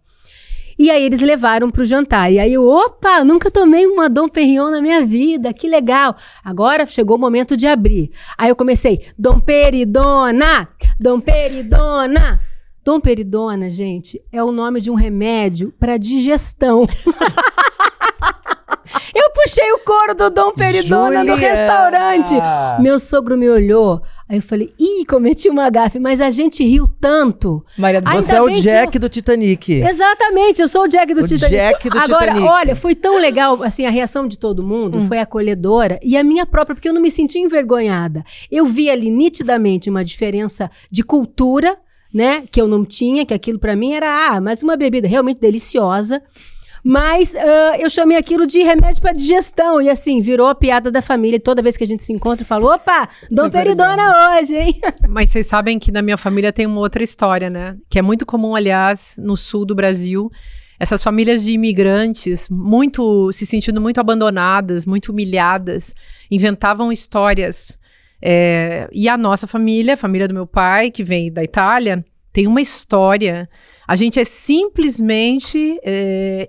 E aí eles levaram pro jantar. E aí opa, nunca tomei uma Dom Perignon na minha vida, que legal. Agora chegou o momento de abrir. Aí eu comecei, Dom Peridona, Dom Peridona. Dom Peridona, gente, é o nome de um remédio para digestão. Eu puxei o couro do Dom Peridona no Juliana! restaurante. Meu sogro me olhou. Aí eu falei, cometi uma gafe. Mas a gente riu tanto. Maria do Ainda Você é o bem que Jack do Titanic. Exatamente, eu sou o Jack do O Titanic. Jack do Agora, Titanic. olha, foi tão legal, assim, a reação de todo mundo foi acolhedora. E a minha própria, porque eu não me senti envergonhada. Eu vi ali nitidamente uma diferença de cultura, né? Que eu não tinha, que aquilo pra mim era, mais uma bebida realmente deliciosa. Mas eu chamei aquilo de remédio para digestão. E assim, virou a piada da família. Toda vez que a gente se encontra, eu falo, opa, Dom Peridona hoje, hein? Mas vocês sabem que na minha família tem uma outra história, né? Que é muito comum, aliás, no sul do Brasil. Essas famílias de imigrantes, se sentindo muito abandonadas, muito humilhadas, inventavam histórias. E a nossa família, a família do meu pai, que vem da Itália, tem uma história. A gente é simplesmente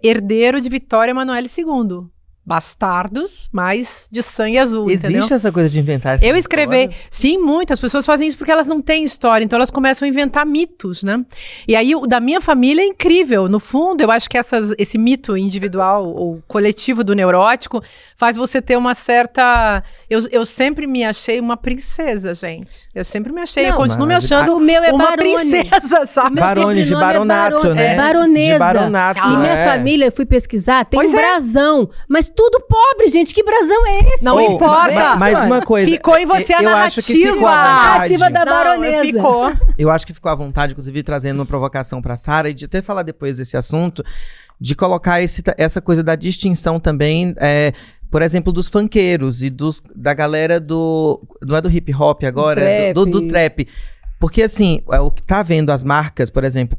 herdeiro de Vitória Emanuele II. Bastardos, mas de sangue azul, entendeu? Existe essa coisa de inventar essa Eu escrevi, sim, muito. As pessoas fazem isso porque elas não têm história, então elas começam a inventar mitos, né? E aí, o da minha família é incrível. No fundo, eu acho que esse mito individual ou coletivo do neurótico faz você ter uma certa... Eu sempre me achei uma princesa, gente. Eu sempre me achei, eu continuo me achando o meu é uma Barone. princesa, sabe? Meu Barone, de sobrenome baronato, é né? Baronesa. De baronato, E minha é. família, eu fui pesquisar, tem Pois um é. brasão. Mas tudo pobre, gente. Que brasão é esse? Não importa. Mas uma coisa... Ficou em você a eu narrativa. acho que ficou à vontade. narrativa da baronesa. Ficou. Eu acho que ficou à vontade, inclusive, trazendo uma provocação pra Sara, e de até falar depois desse assunto, de colocar essa coisa da distinção também, por exemplo, dos funkeiros e da galera não é do hip hop agora, do trap. Porque, assim, o que tá vendo as marcas, por exemplo,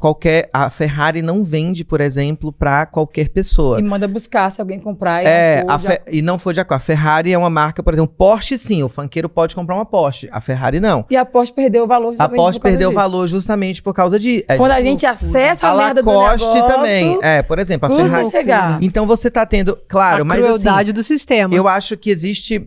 a Ferrari não vende, por exemplo, pra qualquer pessoa. E manda buscar se alguém comprar. E não for de acordo. A Ferrari é uma marca, por exemplo, Porsche sim, o funkeiro pode comprar uma Porsche, a Ferrari não. E a Porsche perdeu o valor justamente A Porsche por causa perdeu o disso. valor justamente por causa de... Quando a gente acessa a merda do Lacoste negócio... também. Por exemplo, a custa Ferrari... chegar. Então você tá tendo... Claro, mas crueldade assim, do sistema. eu acho que existe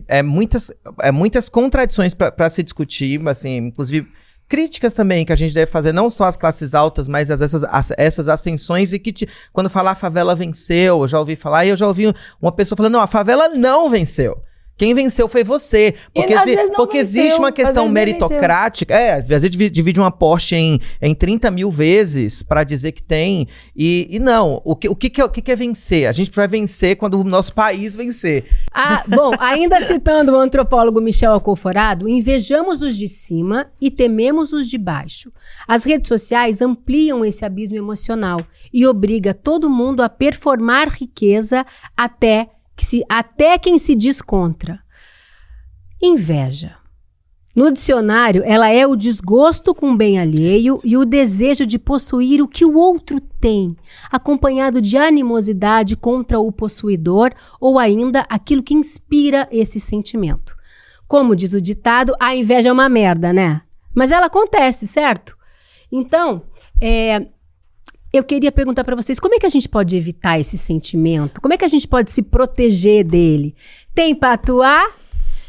muitas contradições pra se discutir, assim, inclusive... Críticas também que a gente deve fazer, não só às classes altas, mas essas ascensões, e que quando falar a favela venceu, eu já ouvi falar, e eu já ouvi uma pessoa falando, não, a favela não venceu. Quem venceu foi você. Porque existe uma questão meritocrática. Às vezes divide uma Porsche em 30 mil vezes pra dizer que tem. E não. O que é vencer? A gente vai vencer quando o nosso país vencer. Bom, ainda citando o antropólogo Michel Alcoforado, invejamos os de cima e tememos os de baixo. As redes sociais ampliam esse abismo emocional e obriga todo mundo a performar riqueza até quem se diz contra. Inveja. No dicionário, ela é o desgosto com o bem alheio e o desejo de possuir o que o outro tem, acompanhado de animosidade contra o possuidor ou ainda aquilo que inspira esse sentimento. Como diz o ditado, a inveja é uma merda, né? Mas ela acontece, certo? Então, eu queria perguntar para vocês, como é que a gente pode evitar esse sentimento? Como é que a gente pode se proteger dele? Tem para atuar?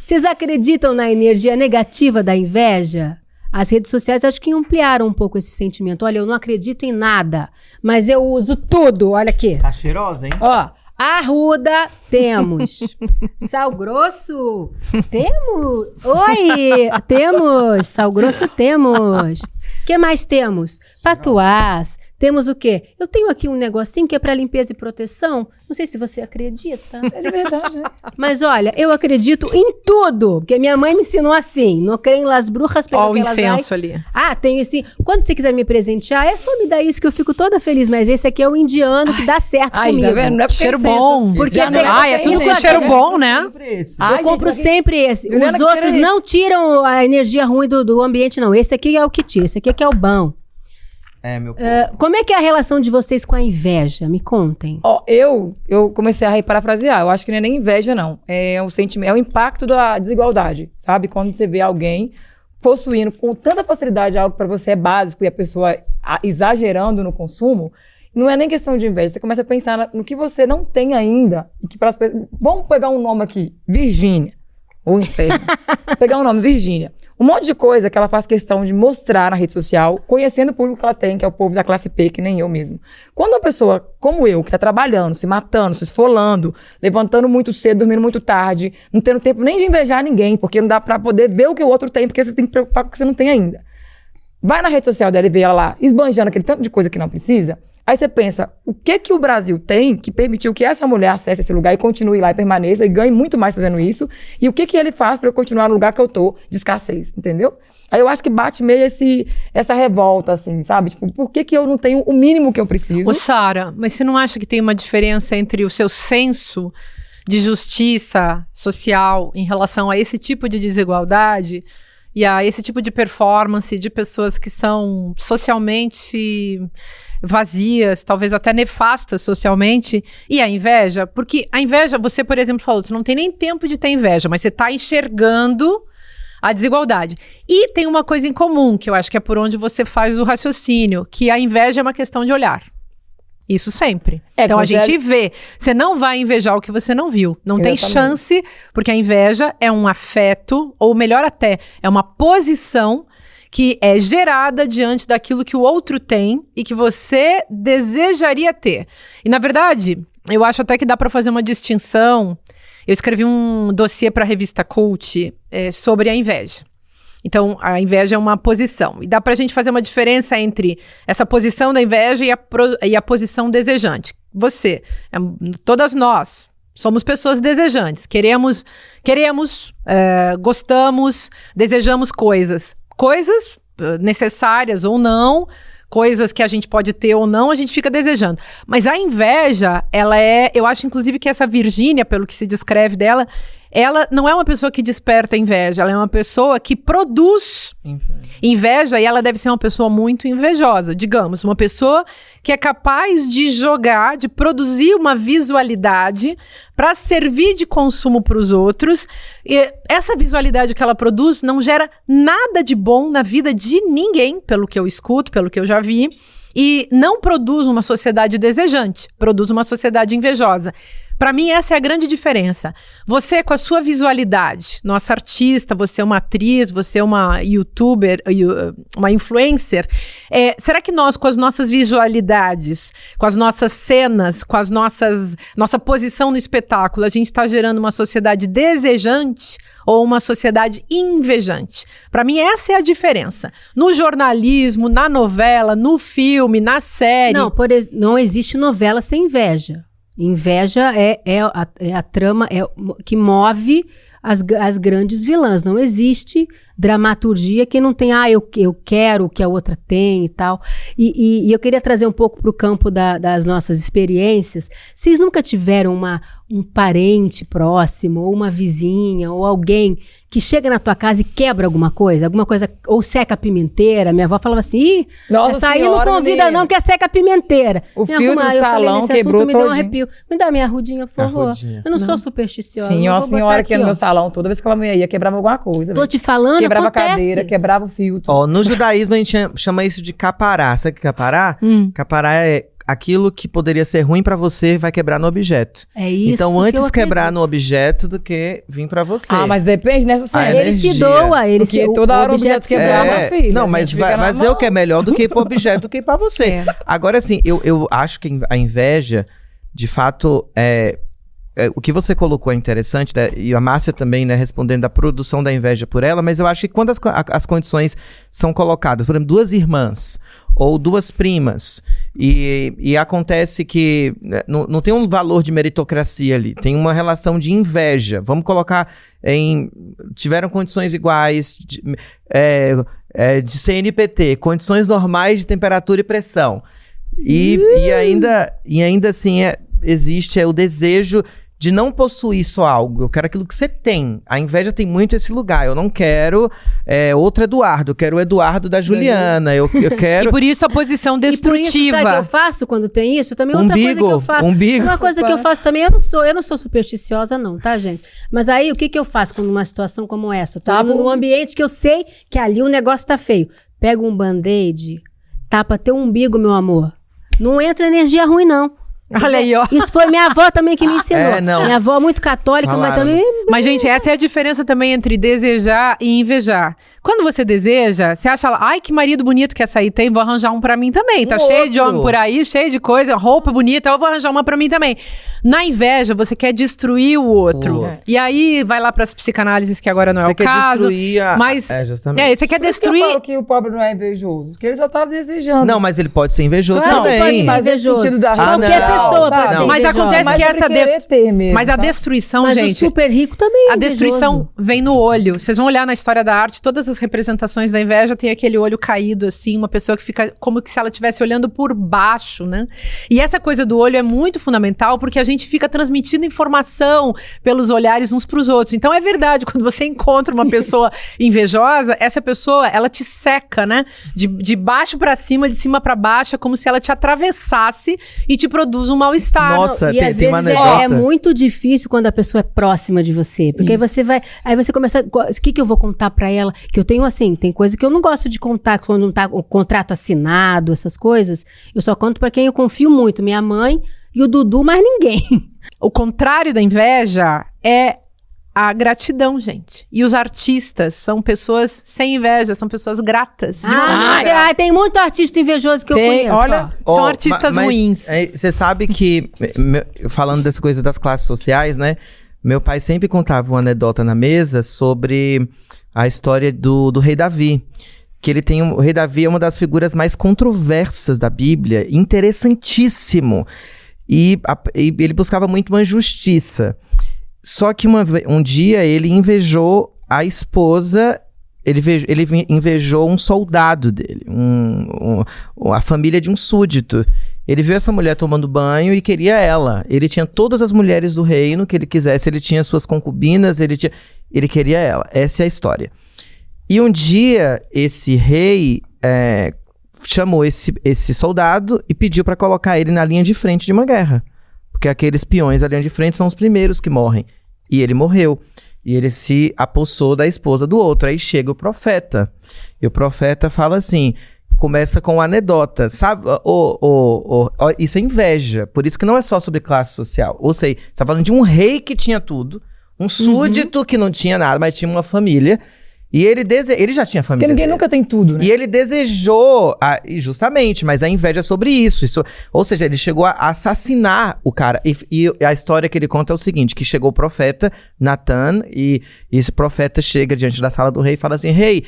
Vocês acreditam na energia negativa da inveja? As redes sociais acho que ampliaram um pouco esse sentimento. Olha, eu não acredito em nada, mas eu uso tudo. Olha aqui. Tá cheirosa, hein? Ó, Arruda, temos. Sal Grosso, temos. Oi, temos. Sal Grosso, temos. O que mais temos? Patuás. Temos o quê? Eu tenho aqui um negocinho que é para limpeza e proteção. Não sei se você acredita. É de verdade, né? Mas olha, eu acredito em tudo. Porque minha mãe me ensinou assim. Não creio em las brujas. Ó o incenso ali. Tem esse... Quando você quiser me presentear, é só me dar isso que eu fico toda feliz. Mas esse aqui é o indiano que dá certo comigo. Tá vendo? Não é porque cheiro bom. Porque é tudo com cheiro bom, né? Eu compro sempre esse. Os outros não tiram a energia ruim do ambiente, não. Esse aqui é o que tira. Esse aqui é que é o bom. Meu povo. Como é que é a relação de vocês com a inveja? Me contem. Eu comecei a parafrasear. Eu acho que não é nem inveja, não. É um sentimento, é o impacto da desigualdade, sabe? Quando você vê alguém possuindo com tanta facilidade algo para você é básico e a pessoa exagerando no consumo, não é nem questão de inveja. Você começa a pensar no que você não tem ainda. E que vamos pegar um nome aqui, Virgínia. Ou inferno. Pegar um nome, Virgínia. Um monte de coisa que ela faz questão de mostrar na rede social, conhecendo o público que ela tem, que é o povo da classe P, que nem eu mesmo. Quando uma pessoa como eu, que tá trabalhando, se matando, se esfolando, levantando muito cedo, dormindo muito tarde, não tendo tempo nem de invejar ninguém, porque não dá pra poder ver o que o outro tem, porque você tem que preocupar com o que você não tem ainda. Vai na rede social dela e vê ela lá, esbanjando aquele tanto de coisa que não precisa. Aí você pensa, o que o Brasil tem que permitiu que essa mulher acesse esse lugar e continue lá e permaneça e ganhe muito mais fazendo isso? E o que ele faz para eu continuar no lugar que eu tô de escassez, entendeu? Aí eu acho que bate meio essa revolta, assim, sabe? Tipo, por que eu não tenho o mínimo que eu preciso? Ô, Sara, mas você não acha que tem uma diferença entre o seu senso de justiça social em relação a esse tipo de desigualdade e a esse tipo de performance de pessoas que são socialmente vazias, talvez até nefastas socialmente, e a inveja? Porque a inveja, você, por exemplo, falou, você não tem nem tempo de ter inveja, mas você está enxergando a desigualdade. E tem uma coisa em comum, que eu acho que é por onde você faz o raciocínio, que a inveja é uma questão de olhar. Isso sempre. Então a gente vê. Você não vai invejar o que você não viu. Não tem chance, porque a inveja é um afeto, ou melhor até, é uma posição que é gerada diante daquilo que o outro tem e que você desejaria ter. E, na verdade, eu acho até que dá para fazer uma distinção. Eu escrevi um dossiê para a revista Cult sobre a inveja. Então, a inveja é uma posição. E dá pra gente fazer uma diferença entre essa posição da inveja e a posição desejante. Você, todas nós, Somos pessoas desejantes. Queremos, gostamos, desejamos coisas. Coisas necessárias ou não, coisas que a gente pode ter ou não, a gente fica desejando. Mas a inveja, eu acho inclusive que essa Virgínia, pelo que se descreve dela, ela não é uma pessoa que desperta inveja, ela é uma pessoa que produz inveja, e ela deve ser uma pessoa muito invejosa, digamos, uma pessoa que é capaz de jogar, de produzir uma visualidade para servir de consumo para os outros. E essa visualidade que ela produz não gera nada de bom na vida de ninguém, pelo que eu escuto, pelo que eu já vi, e não produz uma sociedade desejante, produz uma sociedade invejosa. Para mim, essa é a grande diferença. Você, com a sua visualidade, nossa artista, você é uma atriz, você é uma youtuber, uma influencer, será que nós, com as nossas visualidades, com as nossas cenas, com nossa posição no espetáculo, a gente está gerando uma sociedade desejante ou uma sociedade invejante? Para mim, essa é a diferença. No jornalismo, na novela, no filme, na série... Não existe novela sem inveja. Inveja é a trama que move as grandes vilãs. Não existe dramaturgia que não tem, eu quero o que a outra tem e tal. E eu queria trazer um pouco para o campo das nossas experiências. Vocês nunca tiveram um parente próximo, ou uma vizinha, ou alguém que chega na tua casa e quebra alguma coisa, ou seca a pimenteira? Minha avó falava assim, essa aí não convida não, que é seca a pimenteira. O filtro do salão quebrou me deu um arrepio. Me dá minha arrudinha, por favor. Eu não sou supersticiosa. Tinha uma senhora que ia no meu salão, toda vez que ela ia, quebrava alguma coisa. Tô te falando, quebrava acontece. A cadeira, quebrava o filtro. No judaísmo a gente chama isso de capará. Sabe o que é capará? Capará é aquilo que poderia ser ruim pra você vai quebrar no objeto. É isso. Então antes quebrar no objeto do que vir pra você. Mas depende, né? Ele se doa, porque toda hora o objeto quebrar, filha. Não, mas eu que é melhor do que ir pro objeto do que ir pra você. Agora, assim, eu acho que a inveja, de fato, o que você colocou é interessante, né? E a Márcia também, né, respondendo da produção da inveja por ela, mas eu acho que quando as condições são colocadas, por exemplo, 2 irmãs ou 2 primas, e acontece que não tem um valor de meritocracia ali, tem uma relação de inveja. Vamos colocar tiveram condições iguais, de CNPT, condições normais de temperatura e pressão. E ainda assim existe o desejo de não possuir só algo. Eu quero aquilo que você tem. A inveja tem muito esse lugar. Eu não quero outro Eduardo. Eu quero o Eduardo da Juliana. Eu quero... E por isso a posição destrutiva. E por isso, sabe o que eu faço quando tem isso? Também outra coisa que eu faço. Uma coisa que eu faço também, eu não sou supersticiosa não, tá, gente? Mas aí, o que eu faço com uma situação como essa? Eu tô num ambiente que eu sei que ali o negócio tá feio. Pega um band-aid, tapa teu umbigo, meu amor. Não entra energia ruim, não. Olha aí, ó. Isso foi minha avó também que me ensinou. Minha avó é muito católica, mas também... Mas, gente, essa é a diferença também entre desejar e invejar. Quando você deseja, você acha, ai, que marido bonito que essa aí tem, vou arranjar um pra mim também. Tá cheio de homem por aí, cheio de coisa, roupa bonita, eu vou arranjar uma pra mim também. Na inveja, você quer destruir o outro. E aí, vai lá pras psicanálises, que agora não é o caso. Você quer destruir mas justamente. Você quer destruir... Por isso que eu falo que o pobre não é invejoso, porque ele só tava desejando. Não, mas ele pode ser invejoso também. Pode ser invejoso. Sentido da qualquer pessoa pode ser Mas acontece que essa mesmo, mas a destruição, mas gente... o super rico também é a destruição vem no olho. Vocês vão olhar na história da arte, todas as representações da inveja tem aquele olho caído, assim, uma pessoa que fica como que se ela estivesse olhando por baixo, né? E essa coisa do olho é muito fundamental, porque a gente fica transmitindo informação pelos olhares uns pros outros. Então é verdade, quando você encontra uma pessoa invejosa, essa pessoa, ela te seca, né? De baixo pra cima, de cima pra baixo, é como se ela te atravessasse e te produz um mal-estar. Nossa, e às vezes é muito difícil quando a pessoa é próxima de você, porque aí você começa, o que eu vou contar pra ela? Que eu tenho assim, tem coisa que eu não gosto de contar quando não tá o contrato assinado, essas coisas. Eu só conto pra quem eu confio muito, minha mãe e o Dudu, mais ninguém. O contrário da inveja é a gratidão, gente. E os artistas são pessoas sem inveja, são pessoas gratas. Tem muito artista invejoso que eu conheço. Olha, são artistas ruins. Você sabe que, falando dessa coisa das classes sociais, né? Meu pai sempre contava uma anedota na mesa sobre a história do rei Davi. Que o rei Davi é uma das figuras mais controversas da Bíblia, interessantíssimo. e ele buscava muito uma justiça. Só que um dia ele invejou a esposa, ele invejou um soldado dele, a família de um súdito. Ele viu essa mulher tomando banho e queria ela. Ele tinha todas as mulheres do reino que ele quisesse, ele tinha suas concubinas, ele queria ela. Essa é a história. E um dia esse rei chamou esse soldado e pediu para colocar ele na linha de frente de uma guerra. Porque aqueles peões da linha de frente são os primeiros que morrem. E ele morreu. E ele se apossou da esposa do outro. Aí chega o profeta. E o profeta fala assim, começa com uma anedota, sabe? Isso é inveja. Por isso que não é só sobre classe social. Ou seja, você tá falando de um rei que tinha tudo, um súdito que não tinha nada, mas tinha uma família. E ele já tinha família. Porque ninguém nunca tem tudo, né? E ele desejou, justamente, mas a inveja é sobre isso. Ou seja, ele chegou a assassinar o cara. E a história que ele conta é o seguinte, que chegou o profeta, Natan, e esse profeta chega diante da sala do rei e fala assim, rei,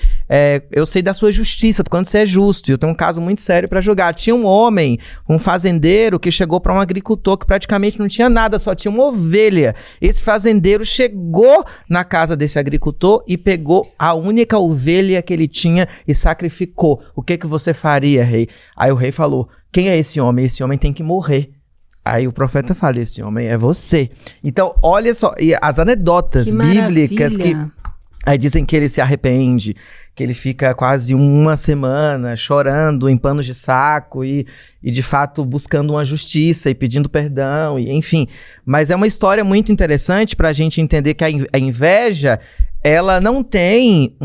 eu sei da sua justiça, do quanto você é justo, e eu tenho um caso muito sério pra julgar. Tinha um homem, um fazendeiro, que chegou pra um agricultor que praticamente não tinha nada, só tinha uma ovelha. Esse fazendeiro chegou na casa desse agricultor e pegou a única ovelha que ele tinha e sacrificou. O que você faria, rei? Aí o rei falou, quem é esse homem? Esse homem tem que morrer. Aí o profeta fala, esse homem é você. Então, olha só, e as anedotas bíblicas que aí dizem que ele se arrepende, que ele fica quase uma semana chorando em panos de saco e de fato buscando uma justiça e pedindo perdão, e enfim. Mas é uma história muito interessante para a gente entender que a inveja, ela não tem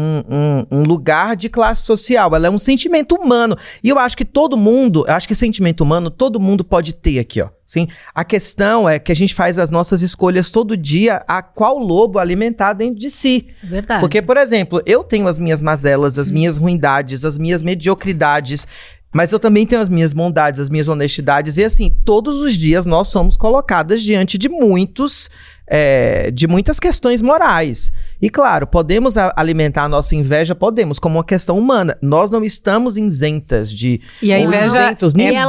um lugar de classe social, ela é um sentimento humano. E eu acho que sentimento humano todo mundo pode ter aqui, ó. Sim? A questão é que a gente faz as nossas escolhas todo dia, a qual lobo alimentar dentro de si. Verdade. Porque, por exemplo, eu tenho as minhas mazelas, as minhas ruindades, as minhas mediocridades, mas eu também tenho as minhas bondades, as minhas honestidades, e assim, todos os dias nós somos colocadas diante de muitas questões morais. E claro, podemos alimentar a nossa inveja, podemos, como uma questão humana. Nós não estamos isentas de... E a inveja,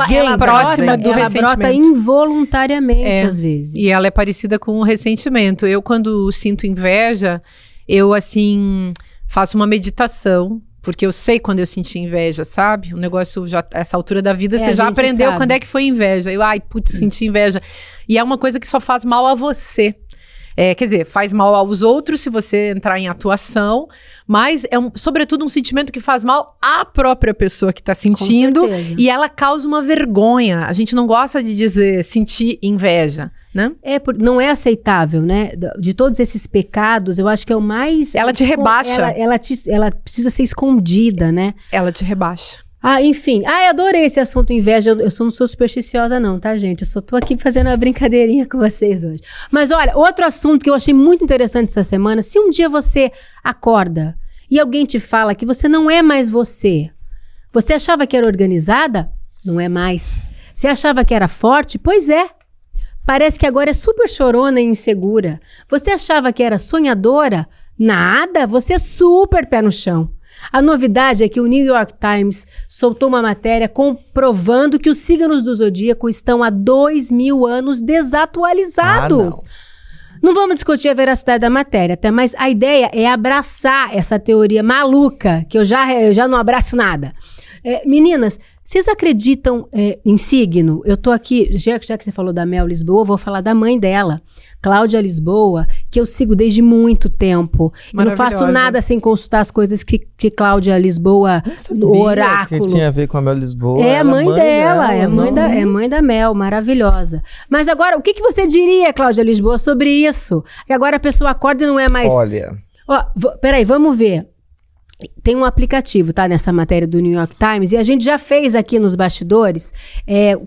ela próxima do ressentimento. Ela brota involuntariamente, às vezes. E ela é parecida com o ressentimento. Eu, quando sinto inveja, eu, assim, faço uma meditação, porque eu sei quando eu senti inveja, sabe? O negócio, já, essa altura da vida, você já aprendeu sabe. Quando é que foi inveja. Eu, senti inveja. E é uma coisa que só faz mal a você. Quer dizer, faz mal aos outros se você entrar em atuação, mas é sobretudo um sentimento que faz mal à própria pessoa que está sentindo, e ela causa uma vergonha. A gente não gosta de dizer sentir inveja, né? Não é aceitável, né? De todos esses pecados, eu acho que é o mais... Ela te rebaixa. Ela precisa ser escondida, né? Ela te rebaixa. Enfim. Eu adorei esse assunto inveja. Eu não sou supersticiosa não, tá, gente? Eu só tô aqui fazendo uma brincadeirinha com vocês hoje. Mas olha, outro assunto que eu achei muito interessante essa semana. Se um dia você acorda e alguém te fala que você não é mais você. Você achava que era organizada? Não é mais. Você achava que era forte? Pois é. Parece que agora é super chorona e insegura. Você achava que era sonhadora? Nada. Você é super pé no chão. A novidade é que o New York Times soltou uma matéria comprovando que os signos do zodíaco estão há 2000 anos desatualizados. Não vamos discutir a veracidade da matéria, tá? Mas a ideia é abraçar essa teoria maluca, que eu já não abraço nada. Meninas, vocês acreditam em signo? Eu tô aqui, já que você falou da Mel Lisboa, vou falar da mãe dela, Cláudia Lisboa, que eu sigo desde muito tempo. Eu não faço nada sem consultar as coisas que Cláudia Lisboa, o oráculo. Que tinha a ver com a Mel Lisboa. É a mãe dela, é mãe da Mel, maravilhosa. Mas agora, o que você diria, Cláudia Lisboa, sobre isso? E agora a pessoa acorda e não é mais... Olha... Peraí, vamos ver. Tem um aplicativo, tá, nessa matéria do New York Times, e a gente já fez aqui nos bastidores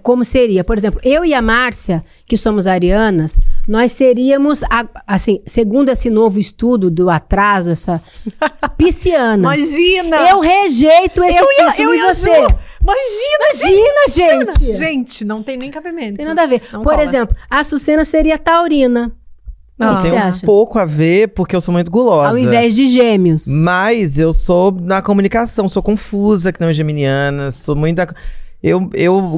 como seria. Por exemplo, eu e a Márcia, que somos arianas, nós seríamos, assim, segundo esse novo estudo do atraso, essa piscianas. Imagina! Eu rejeito esse título e você. Imagina, gente! Gente, não tem nem cabimento. Tem nada a ver. Por exemplo, a Sucena seria taurina. O que você acha? Tem um pouco a ver, porque eu sou muito gulosa. Ao invés de gêmeos. Mas eu sou na comunicação, sou confusa, que não é geminiana, sou muito da... Eu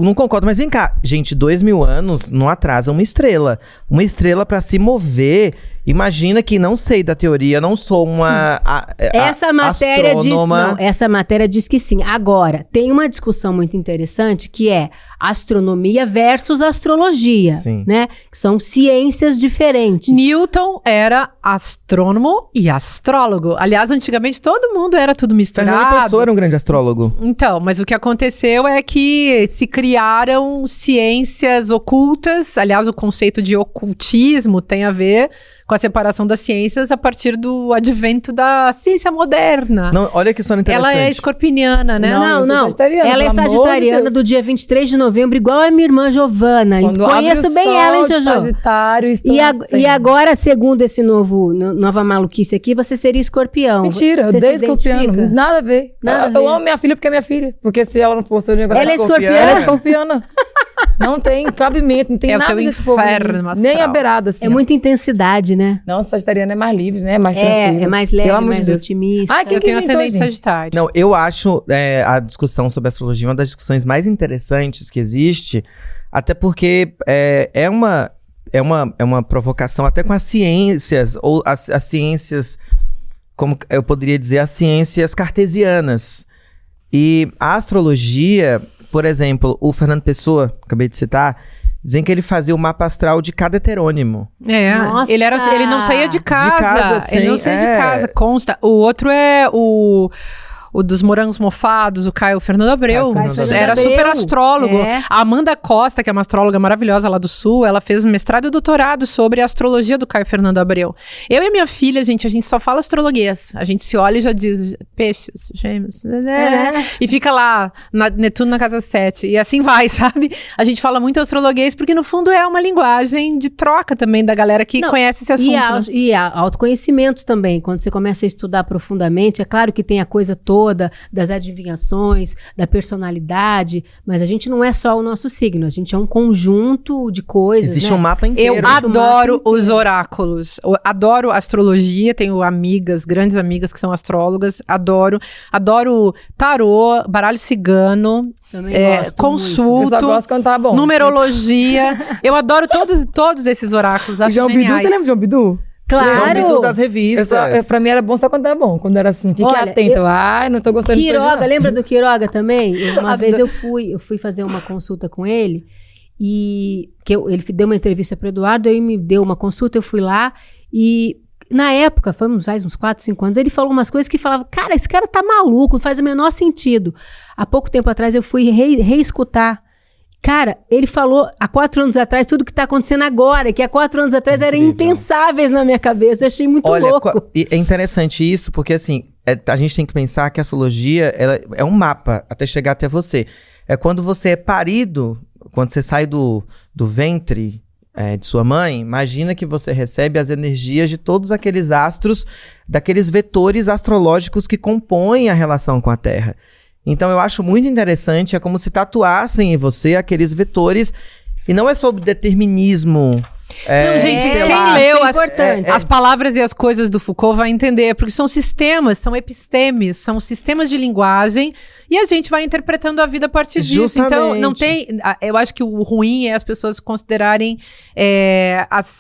não concordo, mas vem cá. Gente, 2000 anos não atrasa uma estrela. Uma estrela pra se mover. Imagina que não sei da teoria, não sou uma Essa matéria astrônoma. diz, não, essa matéria diz que sim. Agora, tem uma discussão muito interessante que é astronomia versus astrologia, Sim. né? Que são ciências diferentes. Newton era astrônomo e astrólogo. Aliás, antigamente todo mundo era tudo Fernando misturado. Pessoa era um grande astrólogo. Então, mas o que aconteceu é que se criaram ciências ocultas. Aliás, o conceito de ocultismo tem a ver com a separação das ciências a partir do advento da ciência moderna. Não, olha que história interessante. Ela é escorpiniana, né? Não, eu sou não. sagitariana, Ela é pelo amor de sagitariana Deus. do dia 23 de novembro, igual a minha irmã Giovana. Quando Conheço abre o bem sol ela, hein, de Jojo? Sagitário, estou E, na frente. e agora, segundo esse nova maluquice aqui, você seria escorpião. Mentira, eu Você odeio se escorpiano. identifica? Nada a ver. Nada a Eu ver. amo minha filha porque é minha filha. Porque se ela não fosse o negócio... Ela é escorpiana? Ela é escorpiana. Não tem cabimento, não tem É o nada teu desse povo. inferno astral. Nem a beirada, assim. É ó. muita intensidade, né? Não, sagitariano é mais livre, né? Mais tranquilo. É mais leve, Pelo amor de mais Deus. otimista. Ai, quem Eu tenho inventou, ascendente gente? sagitário. Não, eu acho a discussão sobre astrologia uma das discussões mais interessantes que existe, até porque é uma provocação até com as ciências, ou as ciências, como eu poderia dizer, as ciências cartesianas. E a astrologia, por exemplo, o Fernando Pessoa, acabei de citar, dizem que ele fazia o mapa astral de cada heterônimo. É, Nossa! ele não saía de casa. casa, Ele não sim, saía é. de casa, consta. O outro é o dos morangos mofados, o Caio Fernando Abreu. Caio Fernando Era Abreu. super astrólogo. É. A Amanda Costa, que é uma astróloga maravilhosa lá do Sul, ela fez mestrado e doutorado sobre a astrologia do Caio Fernando Abreu. Eu e a minha filha, gente, a gente só fala astrologuês. A gente se olha e já diz peixes, gêmeos, e fica lá, Netuno na casa 7. E assim vai, sabe? A gente fala muito astrologuês porque, no fundo, é uma linguagem de troca também da galera que Não, conhece esse assunto. né? E autoconhecimento também. Quando você começa a estudar profundamente, é claro que tem a coisa toda das adivinhações, da personalidade, mas a gente não é só o nosso signo, a gente é um conjunto de coisas, Existe né? um mapa Eu inteiro. adoro os oráculos. Eu adoro astrologia. Tenho amigas, grandes amigas que são astrólogas. Adoro tarô, baralho cigano, Também gosto O pessoal consulto, gosta de cantar bom. numerologia. Eu adoro todos esses oráculos. O Acho João Bidu, geniais. você lembra de João Bidu? Claro! João Bidu das revistas. Pra mim era bom só quando era bom. Quando era assim, fique Olha, atento. Ai, não tô gostando disso hoje, Quiroga, não. lembra do Quiroga também? Uma vez eu fui fazer uma consulta com ele e ele deu uma entrevista para o Eduardo, ele me deu uma consulta, eu fui lá e na época, faz uns 4, 5 anos, ele falou umas coisas que falava, cara, esse cara tá maluco, não faz o menor sentido. Há pouco tempo atrás eu fui reescutar. Cara, ele falou há 4 anos atrás tudo que tá acontecendo agora, que há 4 anos atrás eram Incrível. impensáveis na minha cabeça. Eu achei muito louco. E é interessante isso, porque assim, a gente tem que pensar que a astrologia ela é um mapa até chegar até você. É quando você é parido, quando você sai do ventre de sua mãe, imagina que você recebe as energias de todos aqueles astros, daqueles vetores astrológicos que compõem a relação com a Terra. Então eu acho muito interessante, é como se tatuassem em você aqueles vetores, e não é sobre determinismo. Não, gente, É, quem isso leu é importante. as palavras e as coisas do Foucault vai entender, porque são sistemas, são epistemes, são sistemas de linguagem, e a gente vai interpretando a vida a partir disso. Então, não tem... Eu acho que o ruim é as pessoas considerarem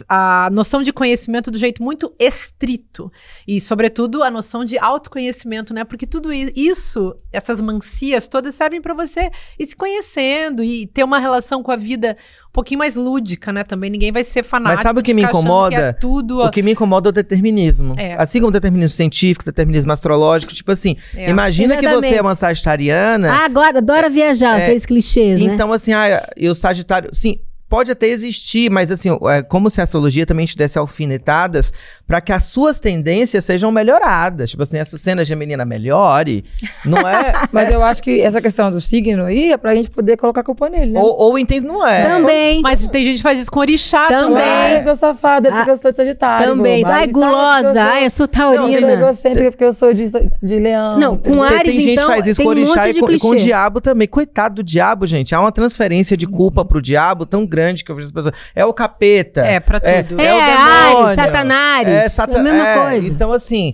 a noção de conhecimento do jeito muito estrito. E, sobretudo, a noção de autoconhecimento, né? Porque tudo isso, essas mancias todas servem para você ir se conhecendo e ter uma relação com a vida um pouquinho mais lúdica, né? Também ninguém vai ser fanático. Mas sabe o que me ficar achando incomoda? que é tudo... O que me incomoda é o determinismo. É. Assim como o determinismo científico, o determinismo astrológico, tipo assim, É. imagina que Exatamente. você é uma sagitariana, Ah, agora adora viajar, aqueles clichês, né? então assim, e o Sagitário, sim, pode até existir, mas assim, como se a astrologia também te desse alfinetadas para que as suas tendências sejam melhoradas. Tipo assim, essa cena geminina melhore, não é? Mas eu acho que essa questão do signo aí é pra gente poder colocar a culpa nele, né? ou entende, não é. Também. Mas tem gente que faz isso com orixá Também. também. Ai, eu sou safada porque eu sou de Sagitário. Também. boba. Ai, Sabe que eu gulosa. sou- Ai, eu sou Eu sou taurina. egocêntrica porque eu sou de leão. Não, com Tem Ares, gente então, que faz isso tem com um orixá monte e de com o clichê. diabo também. Coitado do diabo, gente. Há uma transferência de culpa pro diabo tão grande que eu vejo as pessoas. É o capeta. É, pra tudo. É o Ares, demônio. Satanás. É, É a mesma coisa. Então, assim,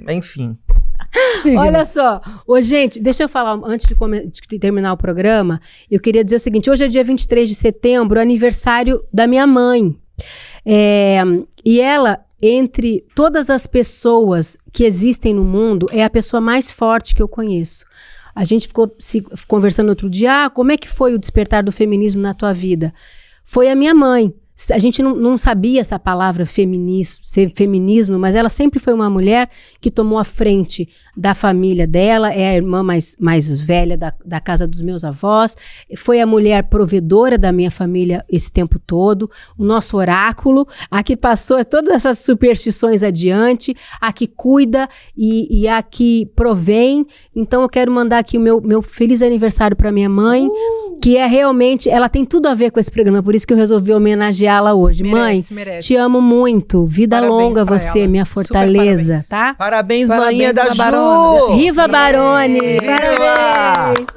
enfim. Olha só, ô, gente, deixa eu falar, antes de terminar o programa, eu queria dizer o seguinte, hoje é dia 23 de setembro, aniversário da minha mãe. E ela, entre todas as pessoas que existem no mundo, é a pessoa mais forte que eu conheço. A gente ficou conversando outro dia, como é que foi o despertar do feminismo na tua vida? Foi a minha mãe. A gente não sabia essa palavra feminismo, mas ela sempre foi uma mulher que tomou a frente da família dela, é a irmã mais velha da casa dos meus avós, foi a mulher provedora da minha família esse tempo todo, o nosso oráculo, a que passou todas essas superstições adiante, a que cuida e a que provém. Então eu quero mandar aqui o meu feliz aniversário para minha mãe, que é realmente, ela tem tudo a ver com esse programa, por isso que eu resolvi homenageá-la hoje. Merece, Mãe, merece. te amo muito, vida Parabéns longa pra você, ela. minha Super fortaleza, parabéns. tá? Parabéns, manhã da Dona Ju! Barone. Riva Barone! Viva! Parabéns!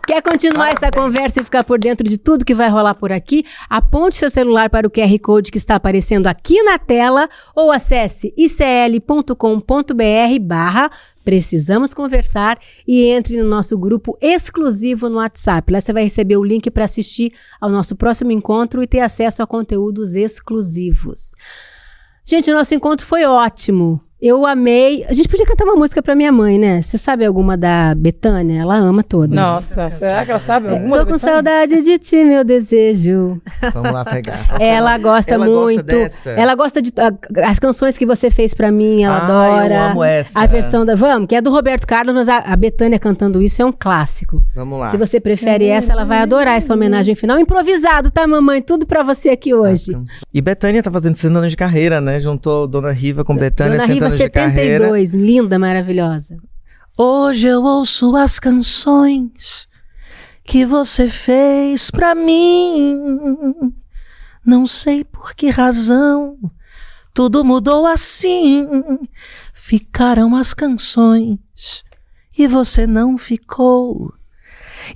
Quer continuar essa conversa e ficar por dentro de tudo que vai rolar por aqui? Aponte seu celular para o QR Code que está aparecendo aqui na tela ou acesse icl.com.br/Precisamos Conversar e entre no nosso grupo exclusivo no WhatsApp. Lá você vai receber o link para assistir ao nosso próximo encontro e ter acesso a conteúdos exclusivos. Gente, o nosso encontro foi ótimo. Eu amei. A gente podia cantar uma música pra minha mãe, né? Você sabe alguma da Betânia? Ela ama todas. Nossa, será que ela sabe alguma? Tô com saudade de ti, meu desejo. Vamos lá pegar. Ela gosta Ela muito. gosta dessa? Ela gosta de as canções que você fez pra mim, ela adora. Eu amo essa. A versão da Vamos, que é do Roberto Carlos, mas a Betânia cantando isso é um clássico. Vamos lá. Se você prefere essa, ela vai adorar essa homenagem final. Improvisado, tá, mamãe? Tudo pra você aqui hoje. E Betânia tá fazendo 100 anos de carreira, né? Juntou Dona Riva com Betânia, Dona 100 Riva, anos de carreira. 72, linda, maravilhosa. Hoje eu ouço as canções que você fez pra mim. Não sei por que razão tudo mudou assim. Ficaram as canções e você não ficou.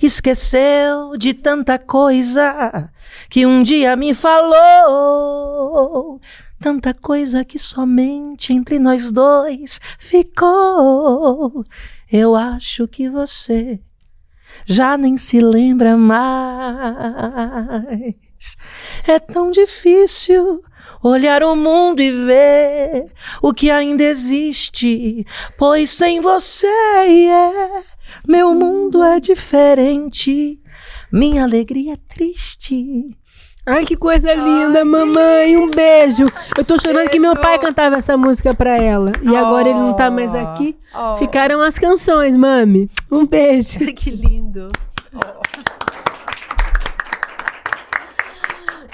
Esqueceu de tanta coisa que um dia me falou. Tanta coisa que somente entre nós dois ficou. Eu acho que você já nem se lembra mais. É tão difícil olhar o mundo e ver o que ainda existe, pois sem você, meu mundo é diferente, minha alegria é triste. Ai, que coisa linda, mamãe. Um beijo. Eu tô chorando que meu pai cantava essa música pra ela. E agora ele não tá mais aqui. Ficaram as canções, mami. Um beijo. Que lindo.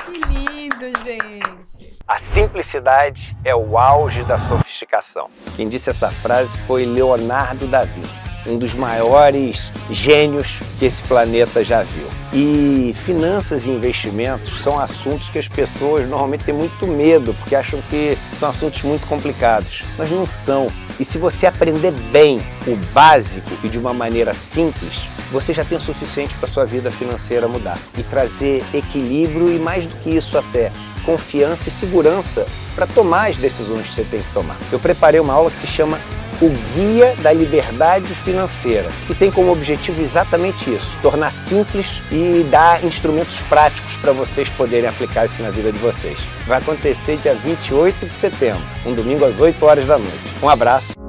Que lindo, gente. A simplicidade é o auge da sofisticação. Quem disse essa frase foi Leonardo da Vinci, um dos maiores gênios que esse planeta já viu. E finanças e investimentos são assuntos que as pessoas normalmente têm muito medo, porque acham que são assuntos muito complicados, mas não são. E se você aprender bem o básico e de uma maneira simples, você já tem o suficiente para a sua vida financeira mudar e trazer equilíbrio e, mais do que isso até, confiança e segurança para tomar as decisões que você tem que tomar. Eu preparei uma aula que se chama O Guia da Liberdade Financeira, que tem como objetivo exatamente isso, tornar simples e dar instrumentos práticos para vocês poderem aplicar isso na vida de vocês. Vai acontecer dia 28 de setembro, um domingo às 8 horas da noite. Um abraço.